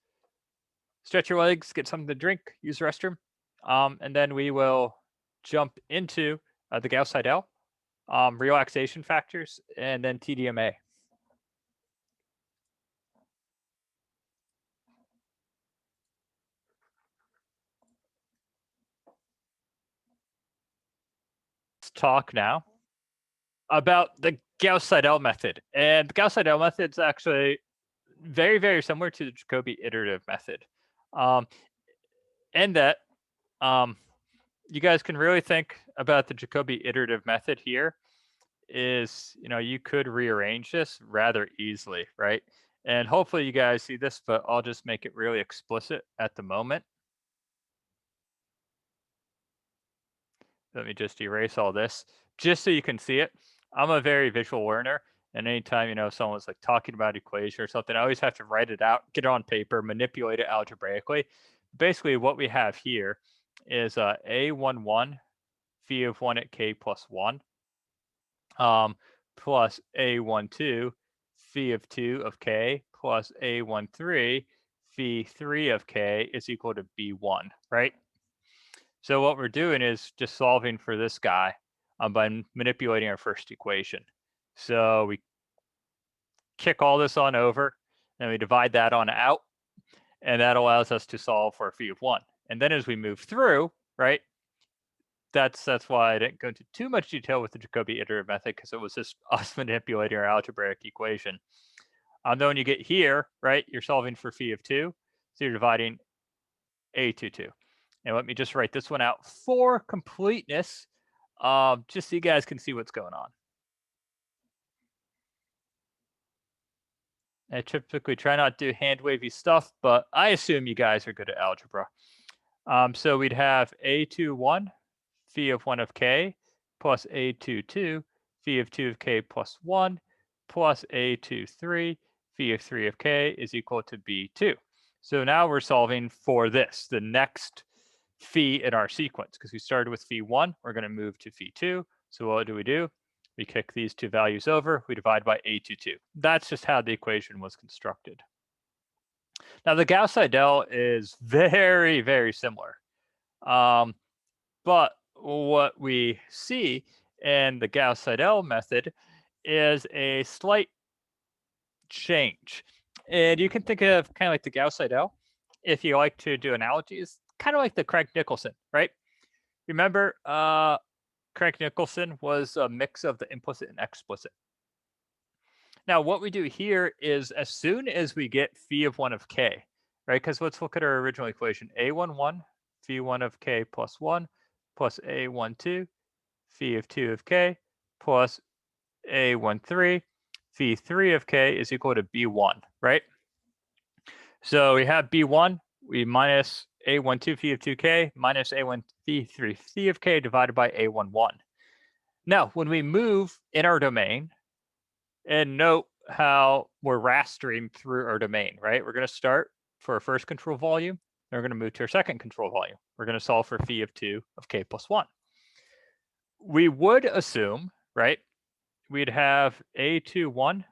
stretch your legs, get something to drink, use the restroom, and then we will jump into the Gauss-Seidel, relaxation factors, and then Tdma. Let's talk now about the Gauss-Seidel method. And the Gauss-Seidel method is actually very, very similar to the Jacobi iterative method. And that you guys can really think about the Jacobi iterative method here is, you could rearrange this rather easily, right? And hopefully you guys see this, but I'll just make it really explicit at the moment. Let me just erase all this just so you can see it. I'm a very visual learner, and anytime someone's like talking about equation or something, I always have to write it out, get it on paper, manipulate it algebraically. Basically, what we have here is a11 phi of 1 at k plus 1 plus a12 phi of 2 of k plus a13 phi 3 of k is equal to b1, right? So what we're doing is just solving for this guy by manipulating our first equation. So we kick all this on over, and we divide that on out, and that allows us to solve for phi of 1. And then as we move through, right, that's why I didn't go into too much detail with the Jacobi iterative method, because it was just us manipulating our algebraic equation. Then when you get here, right, you're solving for phi of 2, so you're dividing a22. And let me just write this one out for completeness, just so you guys can see what's going on. I typically try not to do hand wavy stuff, but I assume you guys are good at algebra. So we'd have a21 phi of 1 of k plus a22 phi of 2 of k plus 1 plus a23 phi of 3 of k is equal to b2. So now we're solving for this, the next phi in our sequence, because we started with phi 1, we're going to move to phi 2. So what do? We kick these two values over, we divide by a22. That's just how the equation was constructed. Now the Gauss-Seidel is very, very similar. But what we see in the Gauss-Seidel method is a slight change. And you can think of kind of like the Gauss-Seidel, if you like to do analogies, kind of like the Craig-Nicholson, right? Remember, Craig-Nicholson was a mix of the implicit and explicit. Now, what we do here is as soon as we get phi of 1 of k, right? Because let's look at our original equation. A11 phi 1 of k plus 1 plus a12 phi of 2 of k plus a13 phi 3 of k is equal to b1, right? So we have b1, we minus a12 phi of 2k minus a1 phi 3 phi of k divided by a11. Now, when we move in our domain, and note how we're rastering through our domain, right? We're going to start for our first control volume, then we're going to move to our second control volume. We're going to solve for phi of 2 of k plus 1. We would assume, right, we'd have a21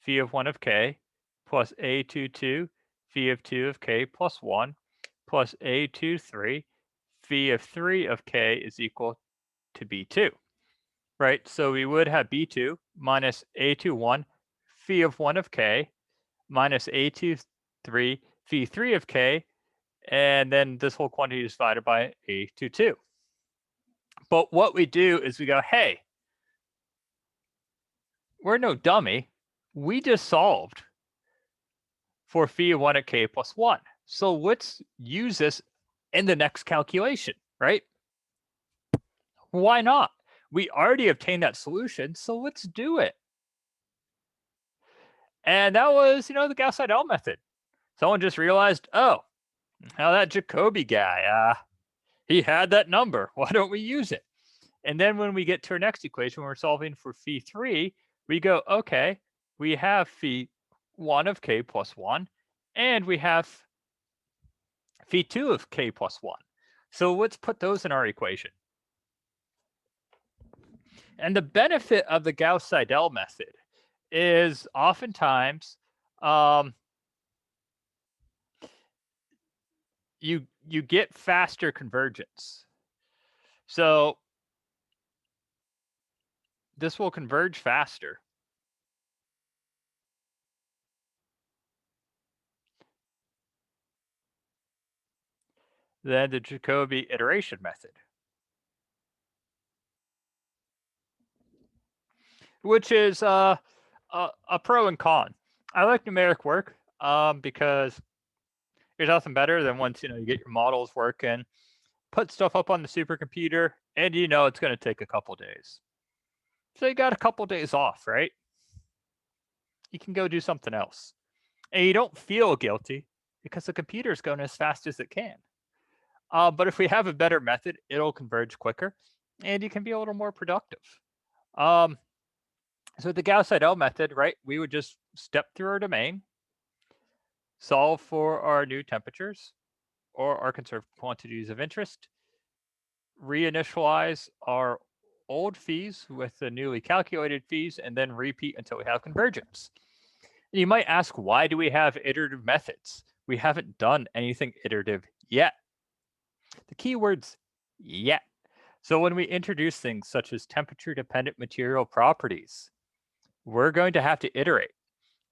phi of 1 of k plus a22 phi of 2 of k plus 1 plus a23 phi of 3 of k is equal to b2, right? So we would have b2 minus a21 phi of 1 of k minus a23 phi 3 of k, And then this whole quantity is divided by A22. But what we do is we go, hey, we're no dummy. We just solved for phi of 1 at k plus 1. So let's use this in the next calculation, right? Why not? We already obtained that solution, so let's do it. And that was, the Gauss-Seidel method. Someone just realized, oh, now that Jacobi guy, he had that number. Why don't we use it? And then when we get to our next equation, when we're solving for phi 3, we go, okay, we have phi 1 of k plus 1, and we have phi 2 of k plus 1. So let's put those in our equation. And the benefit of the Gauss-Seidel method is oftentimes you get faster convergence. So this will converge faster than the Jacobi iteration method, which is a pro and con. I like numeric work because there's nothing better than once you get your models working, put stuff up on the supercomputer, and it's going to take a couple days. So you got a couple days off, right? You can go do something else. And you don't feel guilty because the computer's going as fast as it can. But if we have a better method, it'll converge quicker, and you can be a little more productive. So the Gauss-Seidel method, right, we would just step through our domain, solve for our new temperatures or our conserved quantities of interest, reinitialize our old phis with the newly calculated phis, and then repeat until we have convergence. And you might ask, why do we have iterative methods? We haven't done anything iterative yet. The keyword's yet. So when we introduce things such as temperature-dependent material properties, we're going to have to iterate.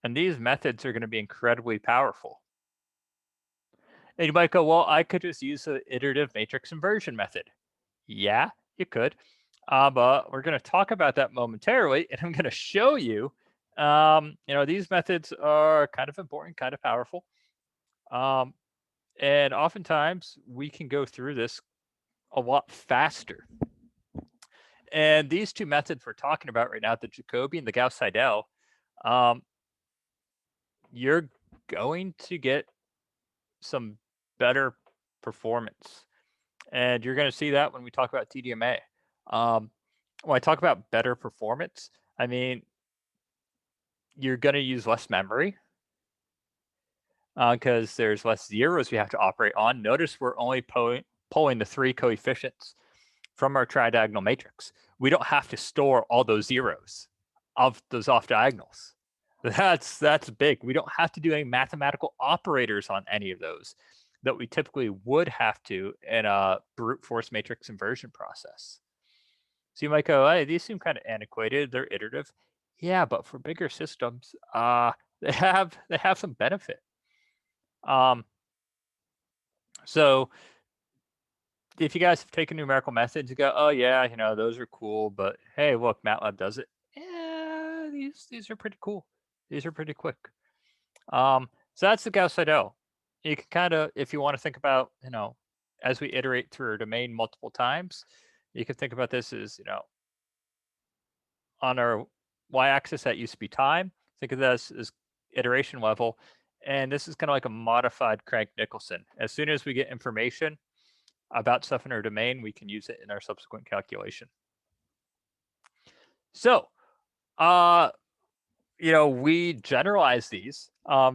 And these methods are going to be incredibly powerful. And you might go, well, I could just use the iterative matrix inversion method. Yeah, you could. But we're going to talk about that momentarily, and I'm going to show you, these methods are kind of important, kind of powerful. And oftentimes we can go through this a lot faster. And these two methods we're talking about right now, the Jacobi and the Gauss-Seidel, you're going to get some better performance. And you're going to see that when we talk about Tdma. When I talk about better performance, I mean, you're going to use less memory because there's less zeros we have to operate on. Notice we're only pulling the 3 coefficients from our tridiagonal matrix. We don't have to store all those zeros of those off diagonals. That's big. We don't have to do any mathematical operators on any of those that we typically would have to in a brute force matrix inversion process. So you might go, hey, these seem kind of antiquated. They're iterative. Yeah, but for bigger systems, they have some benefit. So if you guys have taken numerical methods, you go, oh yeah, those are cool, but hey, look, MATLAB does it. Yeah, these are pretty cool. These are pretty quick. So that's the Gauss-Seidel. You can kind of, if you want to think about, as we iterate through our domain multiple times, you can think about this as, on our y-axis that used to be time. Think of this as iteration level, and this is kind of like a modified Crank-Nicholson. As soon as we get information about stuff in our domain, we can use it in our subsequent calculation. So, we generalize these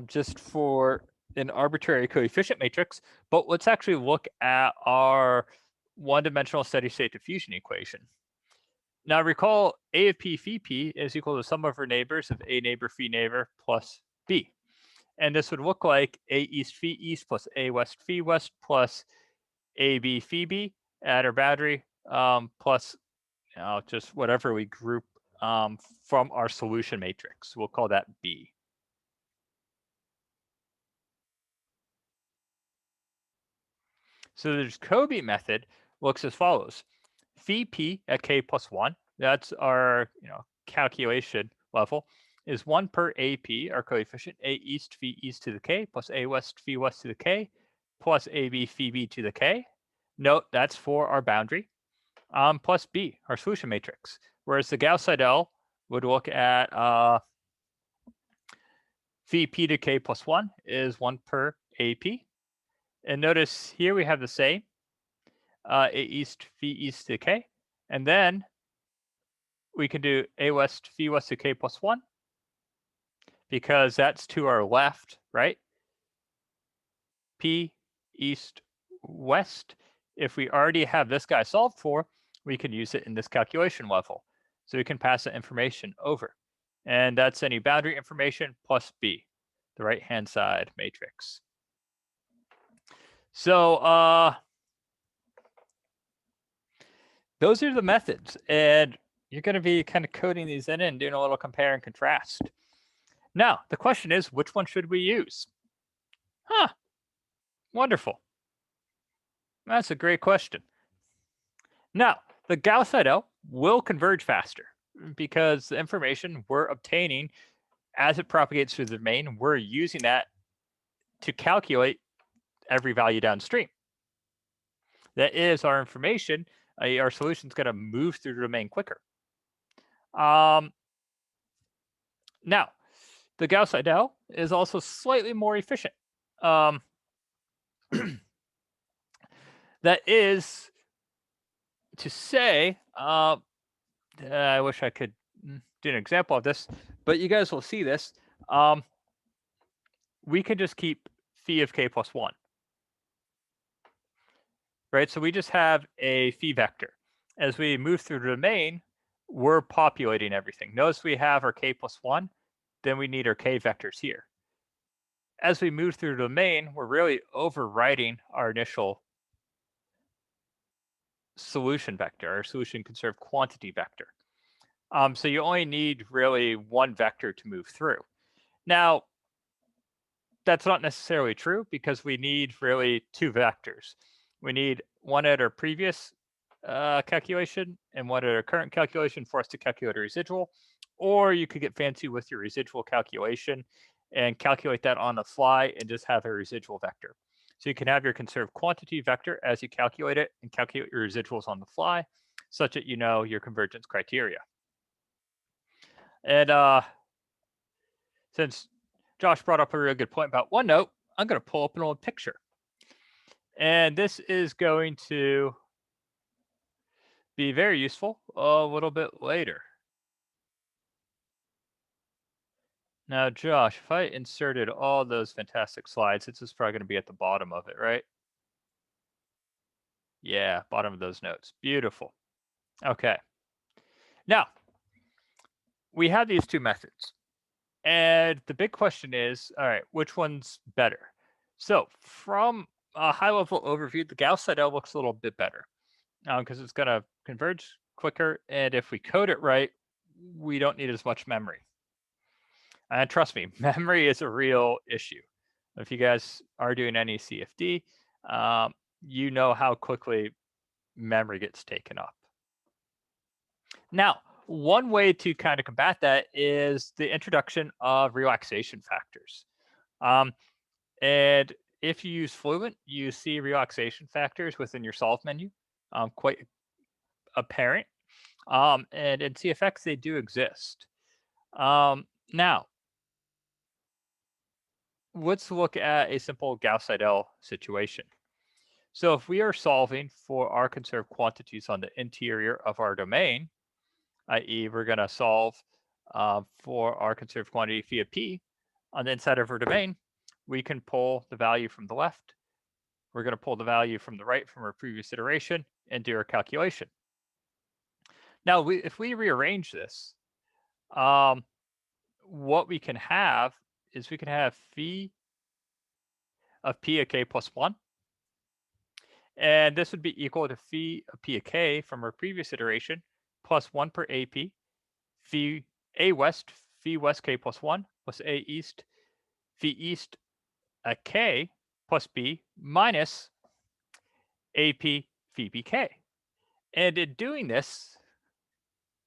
just for an arbitrary coefficient matrix, but let's actually look at our one-dimensional steady-state diffusion equation. Now recall A of P phi P is equal to the sum of our neighbors of A neighbor phi neighbor plus B. And this would look like A east phi east plus A west phi west plus AB phi B at our boundary plus just whatever we group from our solution matrix. We'll call that B. So the Jacobi method looks as follows. Phi p at k plus 1, that's our calculation level, is 1 per AP, our coefficient, A east phi east to the k plus A west phi west to the k plus AB phi b to the k. Note that's for our boundary, plus B, our solution matrix. Whereas the Gauss-Seidel would look at phi p to k plus 1 is 1 per AP. And notice here we have the same, A east phi east to k. And then we can do A west phi west to k plus 1 because that's to our left, right? P east west. If we already have this guy solved for, we can use it in this calculation level. So we can pass that information over. And that's any boundary information plus B, the right-hand side matrix. So those are the methods. And you're going to be kind of coding these in and doing a little compare and contrast. Now, the question is, which one should we use? Wonderful. That's a great question. Now, the Gauss-Seidel will converge faster because the information we're obtaining as it propagates through the domain, we're using that to calculate every value downstream. That is our information. Our solution is going to move through the domain quicker. Now, the Gauss-Seidel is also slightly more efficient. That is to say, I wish I could do an example of this, but you guys will see this. We can just keep phi of k plus 1. Right, so we just have a phi vector. As we move through the domain, we're populating everything. Notice we have our k plus 1, then we need our k vectors here. As we move through the domain, we're really overwriting our initial solution vector, our solution conserved quantity vector. So you only need really one vector to move through. Now, that's not necessarily true because we need really two vectors. We need one at our previous calculation and one at our current calculation for us to calculate a residual. Or you could get fancy with your residual calculation and calculate that on the fly and just have a residual vector. So you can have your conserved quantity vector as you calculate it and calculate your residuals on the fly, such that you know your convergence criteria. And since Josh brought up a really good point about OneNote, I'm going to pull up an old picture. And this is going to be very useful a little bit later. Now, Josh, if I inserted all those fantastic slides, this is probably going to be at the bottom of it, right? Yeah, bottom of those notes. Beautiful. Okay. Now, we have these two methods. And the big question is, all right, which one's better? So from a high-level overview, the Gauss-Seidel looks a little bit better because it's going to converge quicker. And if we code it right, we don't need as much memory. And trust me, memory is a real issue. If you guys are doing any CFD, you know how quickly memory gets taken up. Now, one way to kind of combat that is the introduction of relaxation factors. And if you use Fluent, you see relaxation factors within your solve menu, quite apparent. And in CFX, they do exist. Now, let's look at a simple Gauss-Seidel situation. So if we are solving for our conserved quantities on the interior of our domain, i.e. we're going to solve for our conserved quantity phi of p on the inside of our domain, we can pull the value from the left. We're going to pull the value from the right from our previous iteration and do our calculation. Now, if we rearrange this, what we can have is we can have phi of p of k plus 1. And this would be equal to phi of p of k from our previous iteration plus 1 per AP, phi a west, phi west k plus 1 plus a east, phi east at k plus b minus AP phi bk. And in doing this,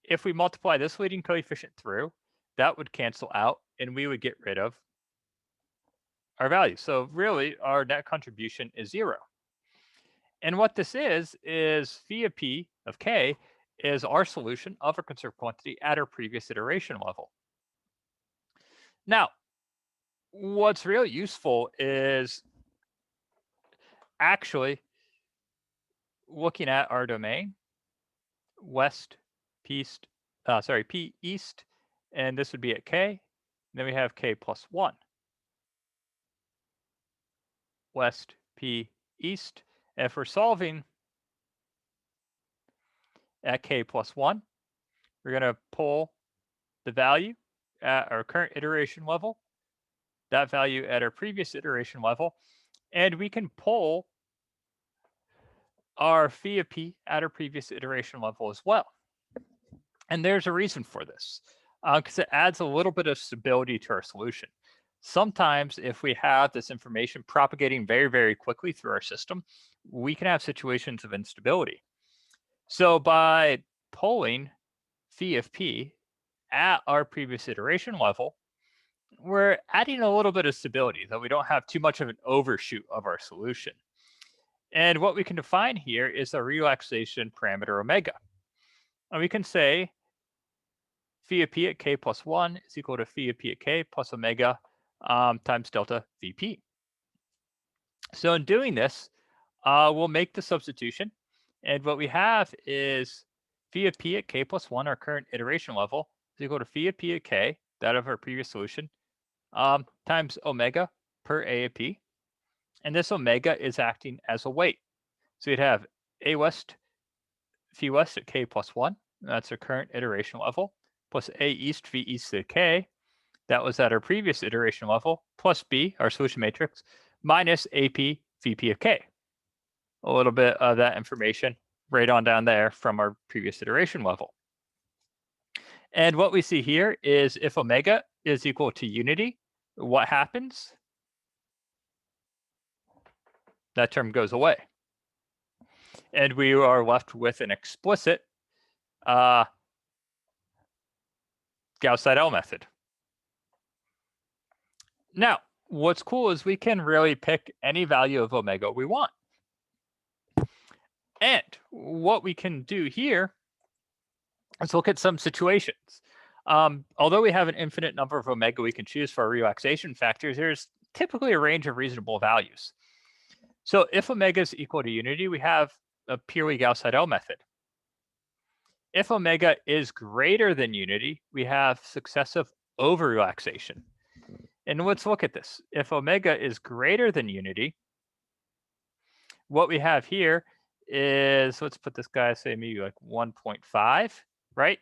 if we multiply this leading coefficient through, that would cancel out and we would get rid of our value. So really our net contribution is 0. And what this is phi of p of k is our solution of a conserved quantity at our previous iteration level. Now, what's really useful is actually looking at our domain, west, p east, and this would be at k. Then we have k plus 1. West, p east. And if we're solving at k plus 1, we're going to pull the value at our current iteration level, that value at our previous iteration level, and we can pull our phi of p at our previous iteration level as well. And there's a reason for this, because it adds a little bit of stability to our solution. Sometimes if we have this information propagating very, very quickly through our system, we can have situations of instability. So by pulling phi of p at our previous iteration level, we're adding a little bit of stability, though we don't have too much of an overshoot of our solution. And what we can define here is a relaxation parameter omega. And we can say phi of p at k plus 1 is equal to phi of p at k plus omega times delta vp. So in doing this, we'll make the substitution. And what we have is phi of p at k plus 1, our current iteration level, is equal to phi of p at k, that of our previous solution, times omega per a of p. And this omega is acting as a weight. So you'd have a west, phi west at k plus 1, that's our current iteration level, plus a east, phi east at k, that was at our previous iteration level, plus b, our solution matrix, minus ap vp of k. A little bit of that information right on down there from our previous iteration level. And what we see here is if omega is equal to unity, what happens? That term goes away. And we are left with an explicit Gauss-Seidel method. Now, what's cool is we can really pick any value of omega we want. And what we can do here is look at some situations. Although we have an infinite number of omega we can choose for our relaxation factors, there's typically a range of reasonable values. So if omega is equal to unity, we have a purely Gauss-Seidel method. If omega is greater than unity, we have successive over-relaxation. And let's look at this. If omega is greater than unity, what we have here is, let's put this guy, say maybe like 1.5, right?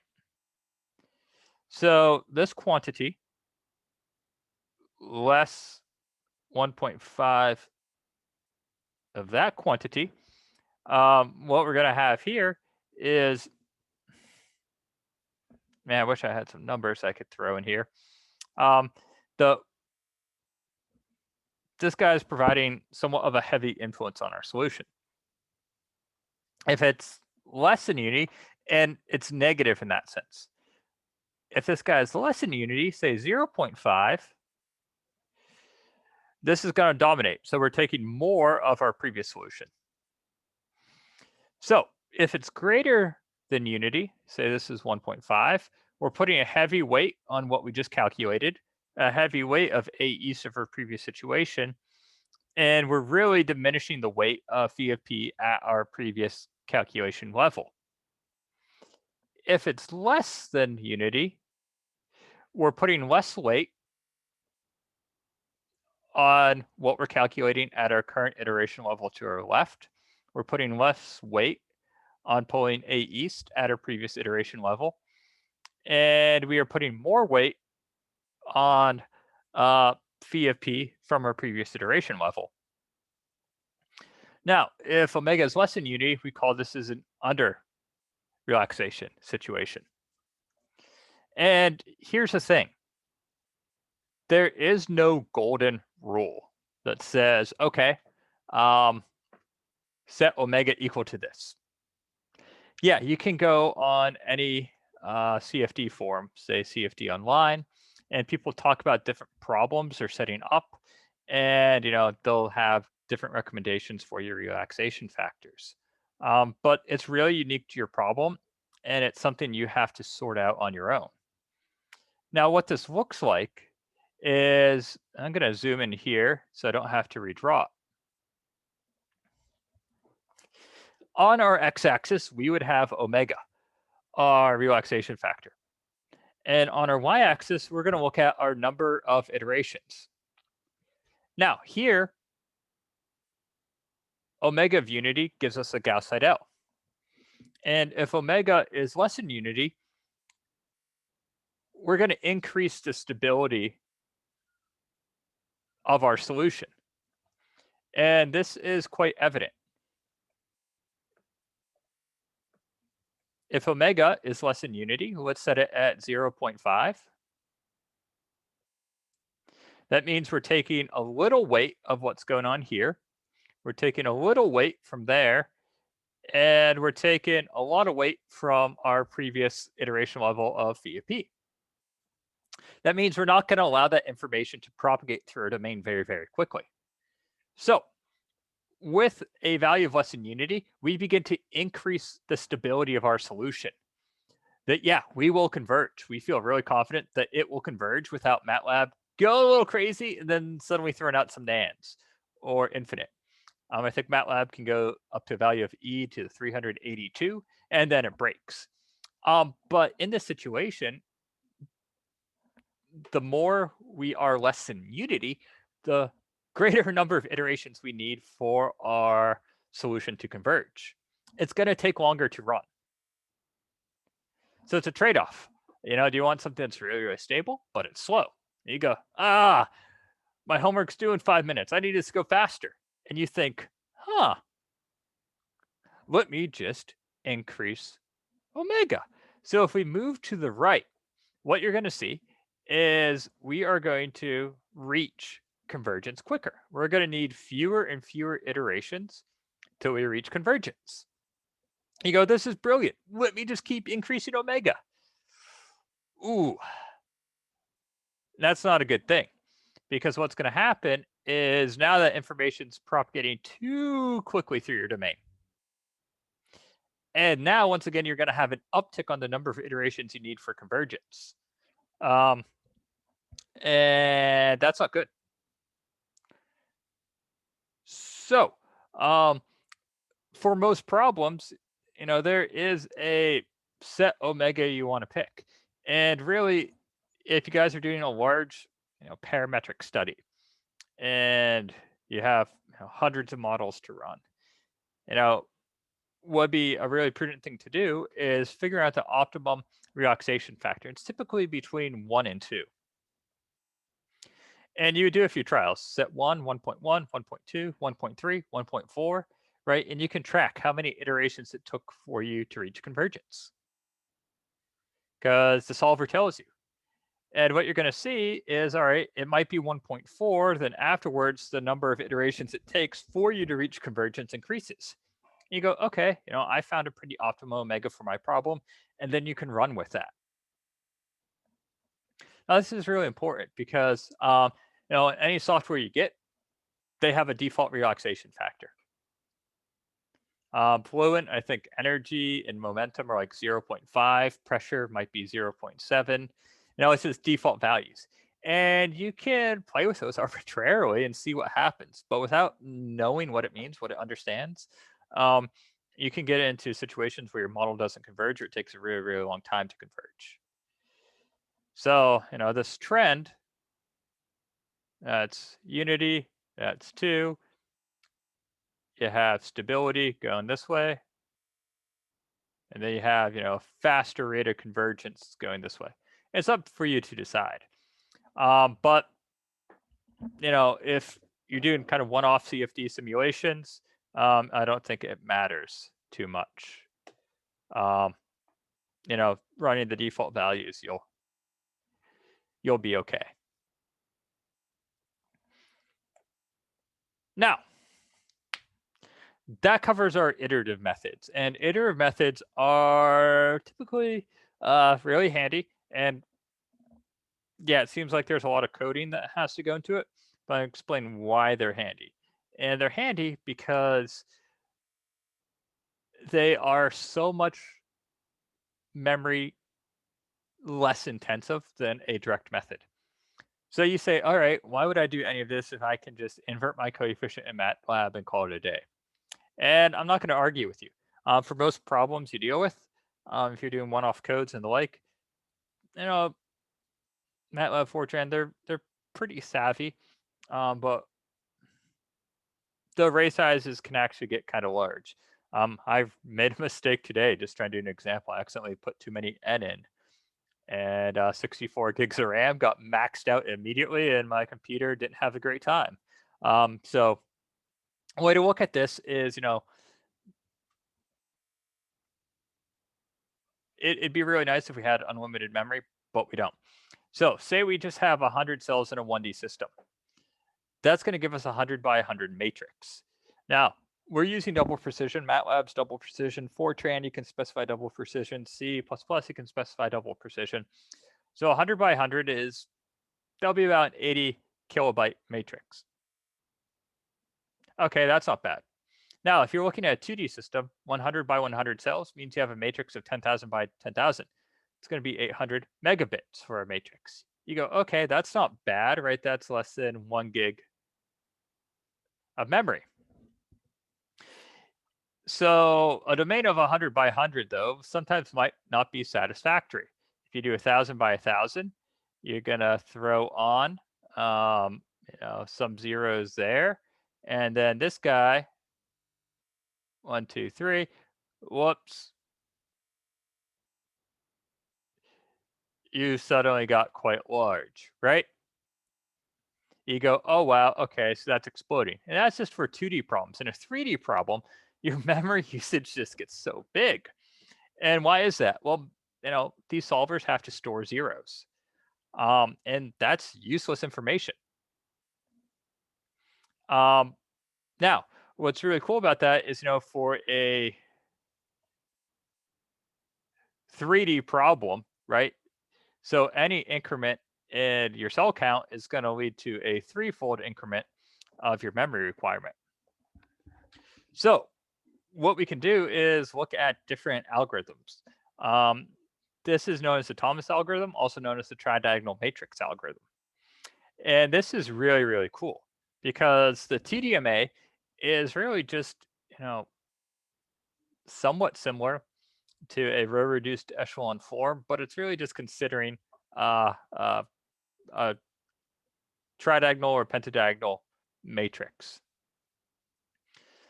So this quantity less 1.5 of that quantity, what we're going to have here is, man, I wish I had some numbers I could throw in here. This guy is providing somewhat of a heavy influence on our solution. If it's less than unity, and it's negative in that sense. If this guy is less than unity, say 0.5, this is going to dominate. So we're taking more of our previous solution. So if it's greater than unity, say this is 1.5, we're putting a heavy weight on what we just calculated, a heavy weight of a east of our previous situation, and we're really diminishing the weight of phi of p at our previous calculation level. If it's less than unity, we're putting less weight on what we're calculating at our current iteration level to our left. We're putting less weight on pulling a east at our previous iteration level. And we are putting more weight on phi of p from our previous iteration level. Now, if omega is less than unity, we call this as an under relaxation situation. And here's the thing. There is no golden rule that says, okay, set omega equal to this. Yeah, you can go on any CFD forum, say CFD online, and people talk about different problems they're setting up, and they'll have different recommendations for your relaxation factors. But it's really unique to your problem, and it's something you have to sort out on your own. Now, what this looks like is, I'm going to zoom in here so I don't have to redraw it. On our x-axis, we would have omega, our relaxation factor. And on our y-axis, we're going to look at our number of iterations. Now, here, omega of unity gives us a Gauss-Seidel. And if omega is less than unity, we're going to increase the stability of our solution. And this is quite evident. If omega is less than unity, let's set it at 0.5. That means we're taking a little weight of what's going on here. We're taking a little weight from there, and we're taking a lot of weight from our previous iteration level of phi of p. That means we're not going to allow that information to propagate through our domain very, very quickly. So with a value of less than unity, we begin to increase the stability of our solution. That, yeah, we will converge. We feel really confident that it will converge without MATLAB going a little crazy and then suddenly throwing out some nands or infinite. I think MATLAB can go up to a value of e to the 382, and then it breaks. But in this situation, the more we are less than unity, the greater number of iterations we need for our solution to converge. It's going to take longer to run. So it's a trade-off. Do you want something that's really, really stable, but it's slow? You go, my homework's due in 5 minutes. I need this to go faster. And you think, let me just increase omega. So if we move to the right, what you're going to see is we are going to reach convergence quicker. We're going to need fewer and fewer iterations till we reach convergence. You go, this is brilliant. Let me just keep increasing omega. Ooh, that's not a good thing, because what's going to happen is now that information's propagating too quickly through your domain. And now, once again, you're going to have an uptick on the number of iterations you need for convergence. And that's not good. So for most problems, there is a set omega you want to pick. And really, if you guys are doing a large parametric study and you have hundreds of models to run, would be a really prudent thing to do is figure out the optimum relaxation factor. It's typically between 1 and 2. And you would do a few trials, set 1, 1.1, 1.2, 1.3, 1.4, right? And you can track how many iterations it took for you to reach convergence, because the solver tells you. And what you're going to see is, all right, it might be 1.4, then afterwards, the number of iterations it takes for you to reach convergence increases. You go, okay, I found a pretty optimal omega for my problem, and then you can run with that. Now, this is really important because, any software you get, they have a default relaxation factor. Fluent, I think energy and momentum are like 0.5, pressure might be 0.7. It's just default values. And you can play with those arbitrarily and see what happens. But without knowing what it means, what it understands, you can get into situations where your model doesn't converge, or it takes a really, really long time to converge. So, this trend, that's unity, that's 2. You have stability going this way. And then you have, faster rate of convergence going this way. It's up for you to decide. But, if you're doing kind of one-off CFD simulations, I don't think it matters too much. Running the default values, you'll be okay. Now, that covers our iterative methods, and iterative methods are typically really handy. And yeah, it seems like there's a lot of coding that has to go into it, but I'll explain why they're handy. And they're handy because they are so much memory less intensive than a direct method. So you say, all right, why would I do any of this if I can just invert my coefficient in MATLAB and call it a day? And I'm not going to argue with you. For most problems you deal with, if you're doing one-off codes and the like, MATLAB, Fortran, they're pretty savvy, but the array sizes can actually get kind of large. I've made a mistake today just trying to do an example. I accidentally put too many n in, and 64 gigs of RAM got maxed out immediately, and my computer didn't have a great time. So a way to look at this is, it'd be really nice if we had unlimited memory, but we don't. So say we just have 100 cells in a 1D system. That's going to give us a 100 by 100 matrix. Now, we're using double precision. MATLAB's double precision. Fortran, you can specify double precision. C++, you can specify double precision. So 100 by 100 that'll be about an 80 kilobyte matrix. Okay, that's not bad. Now, if you're looking at a 2D system, 100 by 100 cells means you have a matrix of 10,000 by 10,000. It's going to be 800 megabits for a matrix. You go, okay, that's not bad, right? That's less than 1 gig of memory. So a domain of 100 by 100, though, sometimes might not be satisfactory. If you do 1,000 by 1,000, you're going to throw on some zeros there. And then this guy, 1, 2, 3, whoops. You suddenly got quite large, right? You go, oh, wow, okay, so that's exploding. And that's just for 2D problems. In a 3D problem, your memory usage just gets so big. And why is that? Well, these solvers have to store zeros. And that's useless information. Now, what's really cool about that is, for a 3D problem, right? So any increment in your cell count is going to lead to a 3-fold increment of your memory requirement. So what we can do is look at different algorithms. This is known as the Tdma algorithm, also known as the Tridiagonal matrix algorithm. And this is really, really cool because the Tdma is really just, somewhat similar to a row-reduced echelon form, but it's really just considering a tridiagonal or pentadiagonal matrix.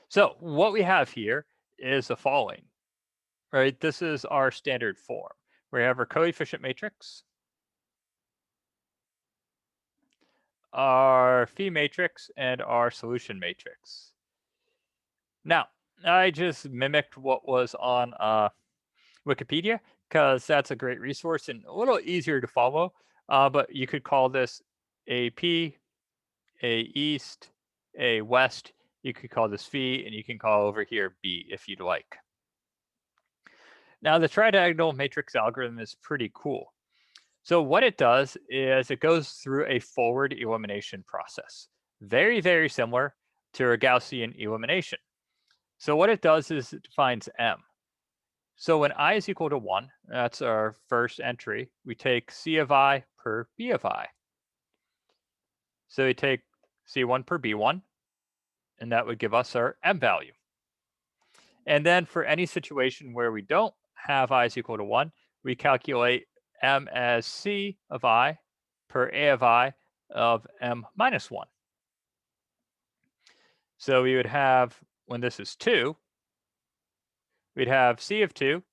So what we have here is the following, right? This is our standard form. We have our coefficient matrix, our phi matrix, and our solution matrix. Now, I just mimicked what was on Wikipedia because that's a great resource and a little easier to follow, but you could call this a P, a east, a west. You could call this phi, and you can call over here B if you'd like. Now, the tridiagonal matrix algorithm is pretty cool. So what it does is it goes through a forward elimination process, very, very similar to a Gaussian elimination. So what it does is it defines M. So when I is equal to 1, that's our first entry, we take C of I per B of I. So we take C1 per B1, and that would give us our M value. And then for any situation where we don't have I is equal to 1, we calculate M as C of I per A of I of M minus 1. So we would have, when this is 2, we'd have C of 2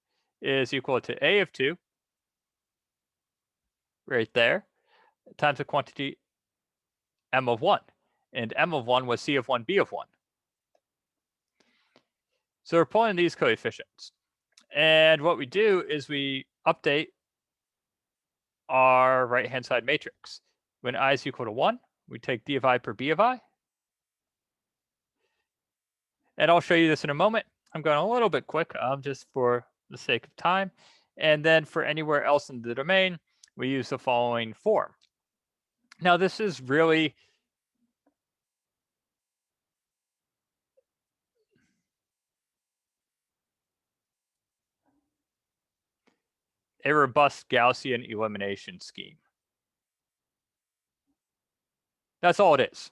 is equal to A of 2, right there, times the quantity M of 1. And M of 1 was C of 1, B of 1. So we're pulling these coefficients. And what we do is we update our right-hand side matrix. When I is equal to 1, we take D of I per B of I. And I'll show you this in a moment. I'm going a little bit quick just for the sake of time. And then for anywhere else in the domain, we use the following form. Now, this is really a robust Gaussian elimination scheme. That's all it is.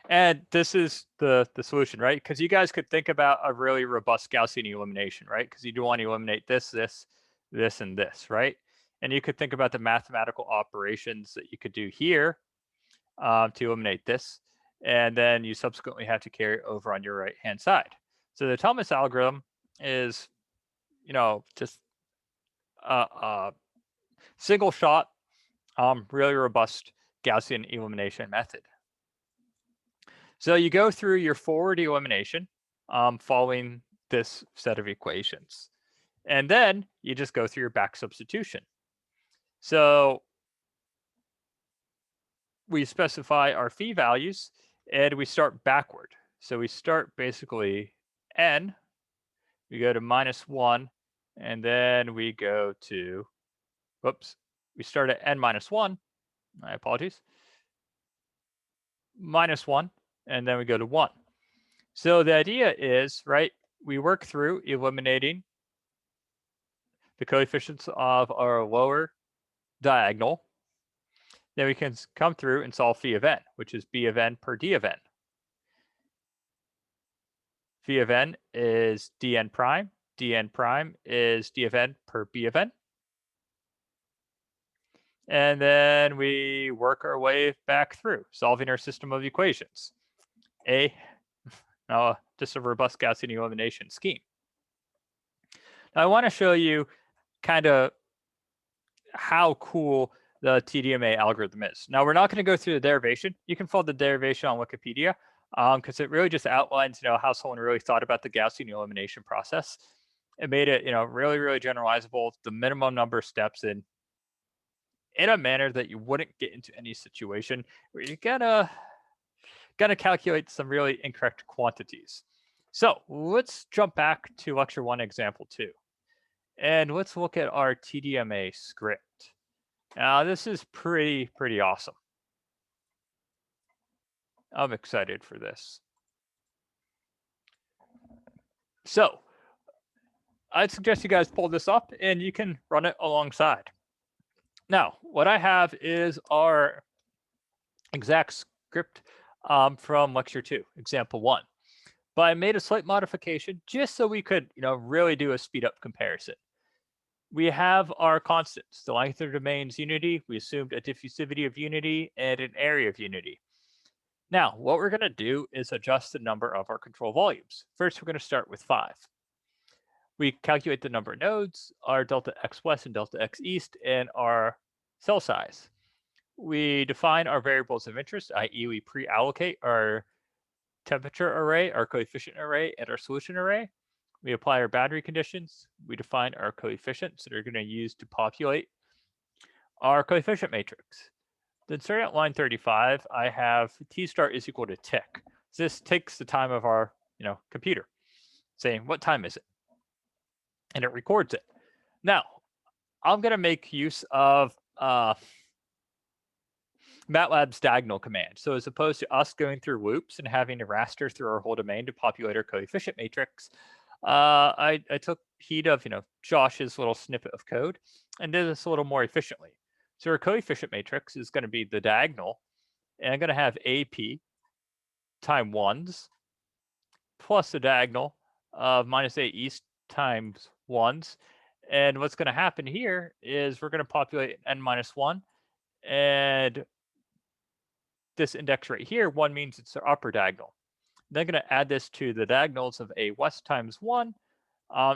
And this is the solution, right? Because you guys could think about a really robust Gaussian elimination, right? Because you do want to eliminate this, and this, right? And you could think about the mathematical operations that you could do here to eliminate this. And then you subsequently have to carry it over on your right-hand side. So the Tdma algorithm is, just a single shot, really robust Gaussian elimination method. So you go through your forward elimination following this set of equations. And then you just go through your back substitution. So we specify our phi values and we start backward. So we start basically n, we go to -1, and then we go to, we start at n minus 1, my apologies, -1, and then we go to 1. So the idea is, right, we work through eliminating the coefficients of our lower diagonal. Then we can come through and solve phi of n, which is b of n per d of n. Phi of n is dn prime is d of n per b of n. And then we work our way back through, solving our system of equations. Just a robust Gaussian elimination scheme. Now I want to show you kind of how cool the Tdma algorithm is. Now we're not going to go through the derivation. You can follow the derivation on Wikipedia because it really just outlines, how someone really thought about the Gaussian elimination process. It made it, really, really generalizable, the minimum number of steps in a manner that you wouldn't get into any situation where you're gonna calculate some really incorrect quantities. So let's jump back to lecture 1, example 2. And let's look at our Tdma script. Now this is pretty awesome. I'm excited for this. So I'd suggest you guys pull this up and you can run it alongside. Now, what I have is our exact script from lecture 2, example 1. But I made a slight modification just so we could, really do a speed up comparison. We have our constants. The length of the domain's unity. We assumed a diffusivity of unity and an area of unity. Now, what we're going to do is adjust the number of our control volumes. First, we're going to start with 5. We calculate the number of nodes, our delta x west and delta x east, and our cell size. We define our variables of interest, i.e. we pre-allocate our temperature array, our coefficient array, and our solution array. We apply our boundary conditions. We define our coefficients that are going to use to populate our coefficient matrix. Then starting at line 35, I have t star is equal to tick. So this takes the time of our computer, saying what time is it? And it records it. Now, I'm going to make use of MATLAB's diagonal command. So as opposed to us going through loops and having to raster through our whole domain to populate our coefficient matrix, I took heed of Josh's little snippet of code and did this a little more efficiently. So our coefficient matrix is going to be the diagonal, and I'm going to have AP times 1s plus the diagonal of minus A east times 1s. And what's going to happen here is we're going to populate n minus 1, and this index right here, 1 means it's the upper diagonal. Then I'm going to add this to the diagonals of A west times 1.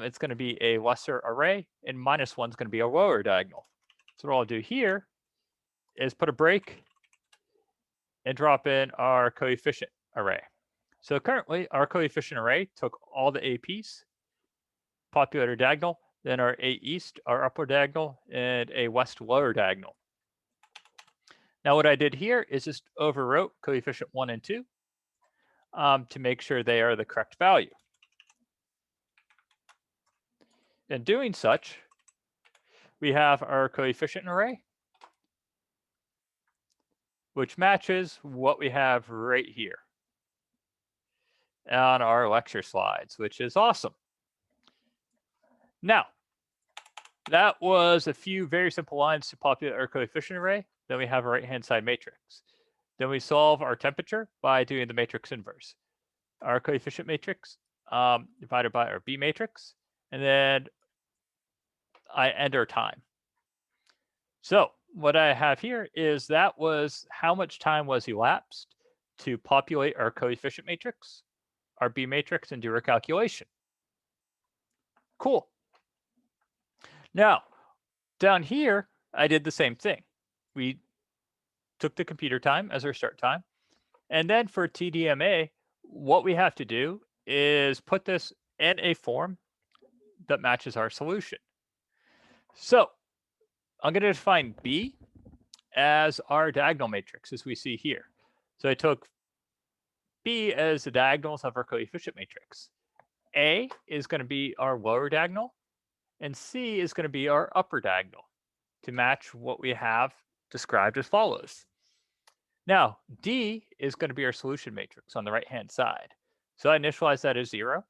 It's going to be a lesser array, and minus 1 is going to be a lower diagonal. So what I'll do here is put a break and drop in our coefficient array. So currently, our coefficient array took all the APs, populated diagonal, then our A east, our upper diagonal, and a west lower diagonal. Now what I did here is just overwrote coefficient 1 and 2. to make sure they are the correct value. In doing such, we have our coefficient array, which matches what we have right here on our lecture slides, which is awesome. Now, that was a few very simple lines to populate our coefficient array. Then we have a right-hand side matrix. Then we solve our temperature by doing the matrix inverse. Our coefficient matrix divided by our B matrix, and then I end our time. So what I have here is that was how much time was elapsed to populate our coefficient matrix, our B matrix, and do our calculation. Cool. Now, down here, I did the same thing. We took the computer time as our start time. And then for Tdma, what we have to do is put this in a form that matches our solution. So I'm going to define B as our diagonal matrix, as we see here. So I took B as the diagonals of our coefficient matrix. A is going to be our lower diagonal, and C is going to be our upper diagonal to match what we have described as follows. Now, D is going to be our solution matrix on the right-hand side. So I initialized that as 0,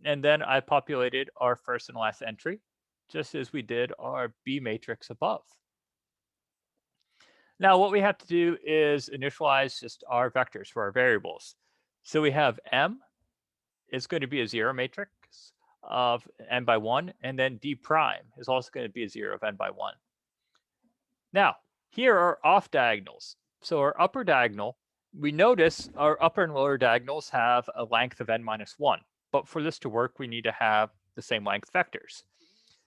and then I populated our first and last entry, just as we did our B matrix above. Now, what we have to do is initialize just our vectors for our variables. So we have M is going to be a 0 matrix of n by 1, and then D prime is also going to be a 0 of n by 1. Now, here are off diagonals. So our upper diagonal, we notice our upper and lower diagonals have a length of n minus 1. But for this to work, we need to have the same length vectors.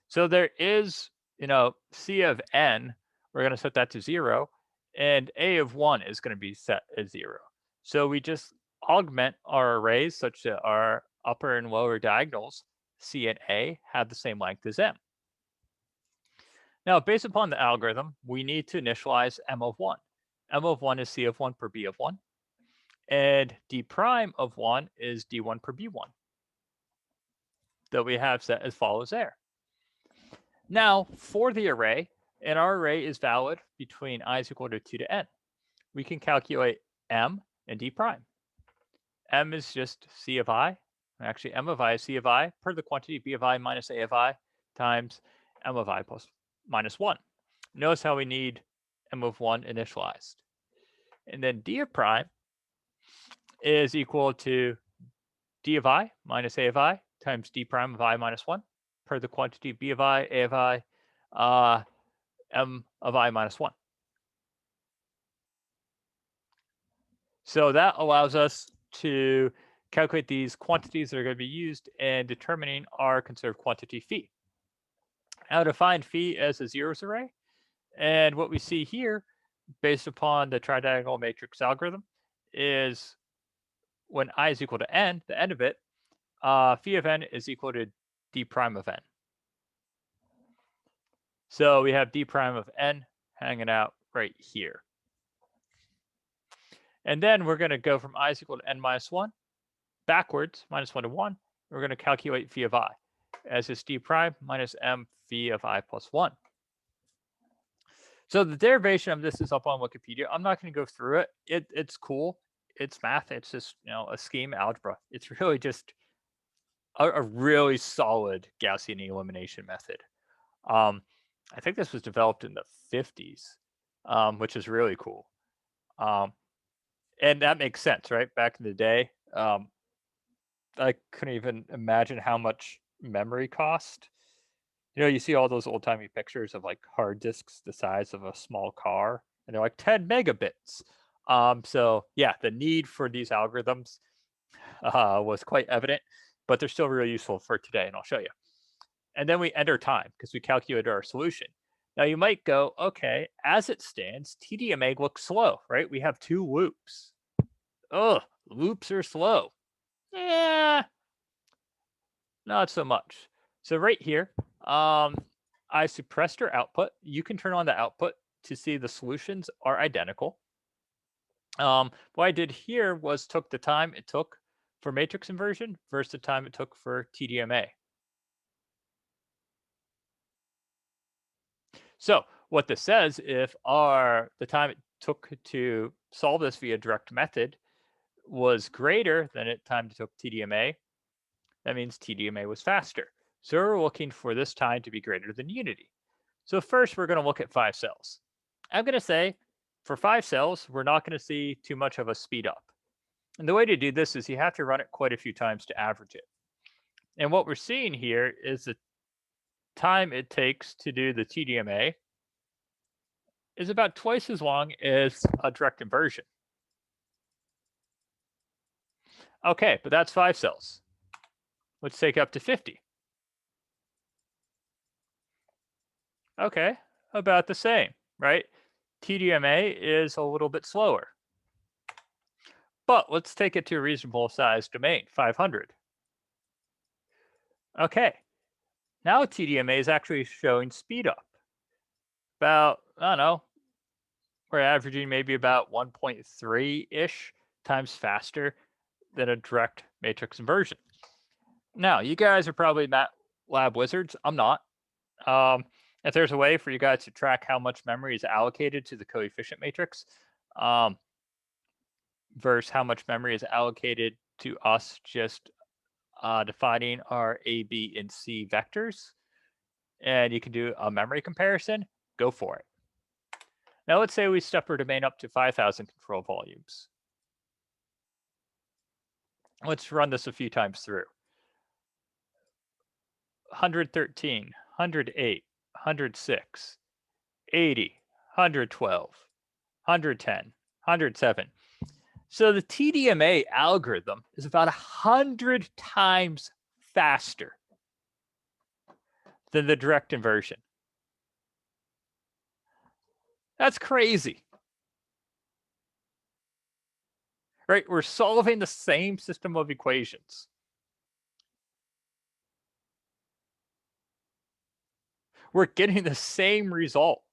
So there is, C of n, we're going to set that to 0, and A of 1 is going to be set as 0. So we just augment our arrays such that our upper and lower diagonals, C and A, have the same length as M. Now, based upon the algorithm, we need to initialize M of 1. M of 1 is C of 1 per B of 1, and D prime of 1 is D1 per B1 that we have set as follows there. Now, for the array, and our array is valid between I is equal to 2 to n, we can calculate M and D prime. M is just C of I, actually M of I is C of I per the quantity B of I minus A of I times M of I plus minus 1. Notice how we need M of 1 initialized. And then D of prime is equal to D of I minus A of I times D prime of I minus 1 per the quantity B of I, A of I, M of I minus 1. So that allows us to calculate these quantities that are going to be used in determining our conserved quantity phi. Now, define phi as a zeros array. And what we see here, based upon the tridiagonal matrix algorithm, is when I is equal to n, the end of it, phi of n is equal to d prime of n. So we have d prime of n hanging out right here. And then we're going to go from I is equal to n minus 1 backwards, minus 1 to 1. We're going to calculate phi of I as is d prime minus m phi of I plus 1. So the derivation of this is up on Wikipedia. I'm not going to go through it. It's cool. It's math. It's just, a scheme algebra. It's really just a really solid Gaussian elimination method. I think this was developed in the 50s, which is really cool. And that makes sense, right? Back in the day, I couldn't even imagine how much memory cost. You see all those old-timey pictures of like hard disks the size of a small car, and they're like 10 megabits. So yeah, the need for these algorithms was quite evident, but they're still really useful for today, and I'll show you. And then we enter time because we calculated our solution. Now you might go, okay, as it stands, Tdma looks slow, right? We have 2 loops. Ugh, loops are slow. Yeah, not so much. So right here, I suppressed our output. You can turn on the output to see the solutions are identical. What I did here was took the time it took for matrix inversion versus the time it took for Tdma. So what this says, if the time it took to solve this via direct method was greater than the time it took Tdma, that means Tdma was faster. So we're looking for this time to be greater than unity. So first we're going to look at 5 cells. I'm going to say for 5 cells, we're not going to see too much of a speed up. And the way to do this is you have to run it quite a few times to average it. And what we're seeing here is the time it takes to do the Tdma is about twice as long as a direct inversion. Okay, but that's 5 cells. Let's take up to 50. Okay, about the same, right? Tdma is a little bit slower. But let's take it to a reasonable size domain, 500. Okay, now Tdma is actually showing speed up. About, I don't know, we're averaging maybe about 1.3-ish times faster than a direct matrix inversion. Now, you guys are probably MATLAB wizards. I'm not. If there's a way for you guys to track how much memory is allocated to the coefficient matrix versus how much memory is allocated to us just defining our A, B, and C vectors, and you can do a memory comparison, go for it. Now let's say we step our domain up to 5,000 control volumes. Let's run this a few times through. 113, 108, 106, 80, 112, 110, 107. So the Tdma algorithm is about 100 times faster than the direct inversion. That's crazy. Right? We're solving the same system of equations. We're getting the same result.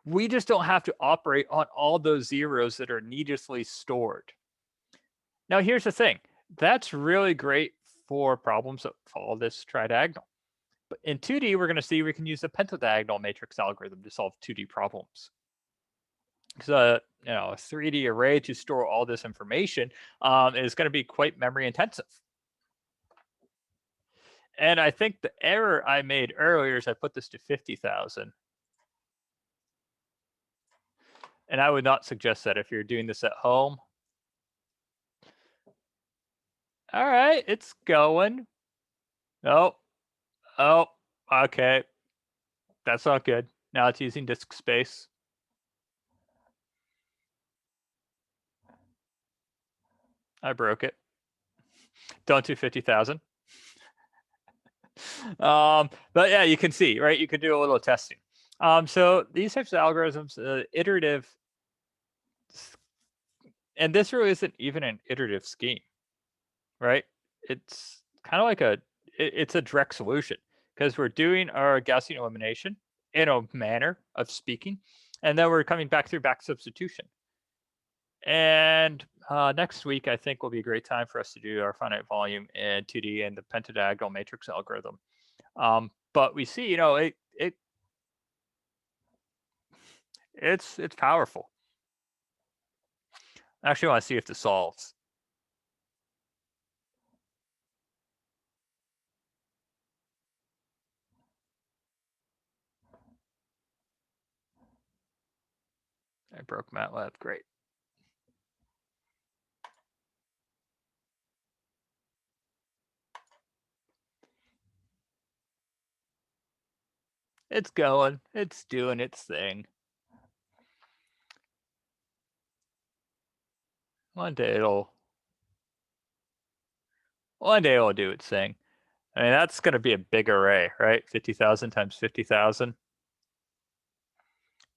We just don't have to operate on all those zeros that are needlessly stored. Now, here's the thing. That's really great for problems that follow this tridiagonal. But in 2D, we're going to see we can use the pentadiagonal matrix algorithm to solve 2D problems. So, a 3D array to store all this information is going to be quite memory intensive. And I think the error I made earlier is I put this to 50,000. And I would not suggest that if you're doing this at home. All right, it's going. Oh, okay. That's not good. Now it's using disk space. I broke it. Don't do 50,000. But yeah, you can see, right? You can do a little testing. So these types of algorithms, iterative, and this really isn't even an iterative scheme, right? It's kind of like it's a direct solution because we're doing our Gaussian elimination in a manner of speaking, and then we're coming back through back substitution. And next week, I think will be a great time for us to do our finite volume in 2D and the pentadiagonal matrix algorithm. But we see, it's powerful. I actually want to see if this solves. I broke MATLAB, great. It's going, it's doing its thing. One day it'll do its thing. I mean, that's going to be a big array, right? 50,000 times 50,000.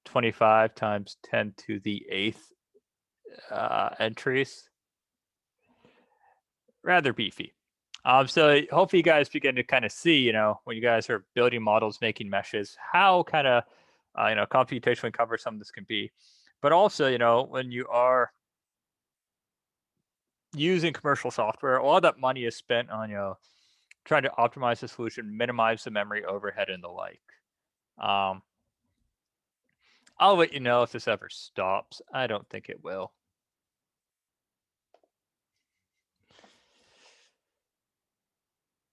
25 times 10 to the 8th entries. Rather beefy. So hopefully you guys begin to kind of see, when you guys are building models, making meshes, how kind of, computationally cover some of this can be. But also, when you are using commercial software, a lot of that money is spent on trying to optimize the solution, minimize the memory overhead, and the like. I'll let you know if this ever stops. I don't think it will.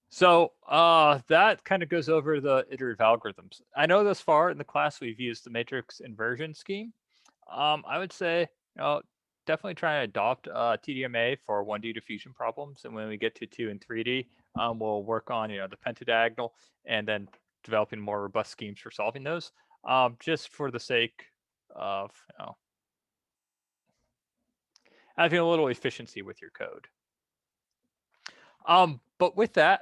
So that kind of goes over the iterative algorithms. I know thus far in the class we've used the matrix inversion scheme. I would say definitely try and adopt Tdma for 1D diffusion problems, and when we get to 2 and 3D, we'll work on the pentadiagonal and then developing more robust schemes for solving those. Just for the sake of having a little efficiency with your code. But with that,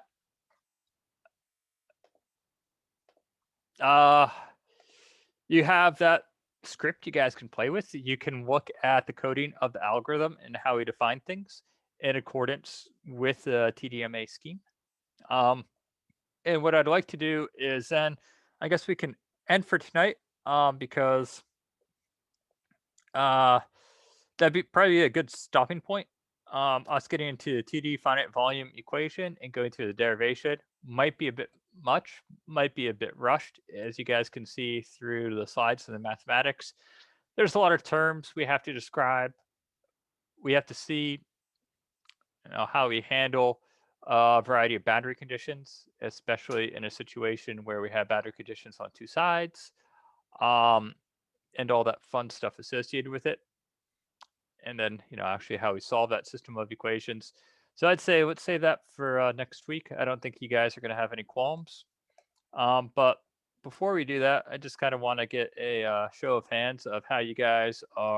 you have that script you guys can play with. You can look at the coding of the algorithm and how we define things in accordance with the Tdma scheme. And what I'd like to do is then, I guess we can end for tonight because that'd be probably a good stopping point. Us getting into the TD finite volume equation and going through the derivation might be a bit much, might be a bit rushed, as you guys can see through the slides and the mathematics. There's a lot of terms we have to describe. We have to see how we handle a variety of boundary conditions, especially in a situation where we have boundary conditions on two sides, and all that fun stuff associated with it. And then, actually how we solve that system of equations. So I'd say let's save that for next week. I don't think you guys are going to have any qualms. But before we do that, I just kind of want to get a show of hands of how you guys are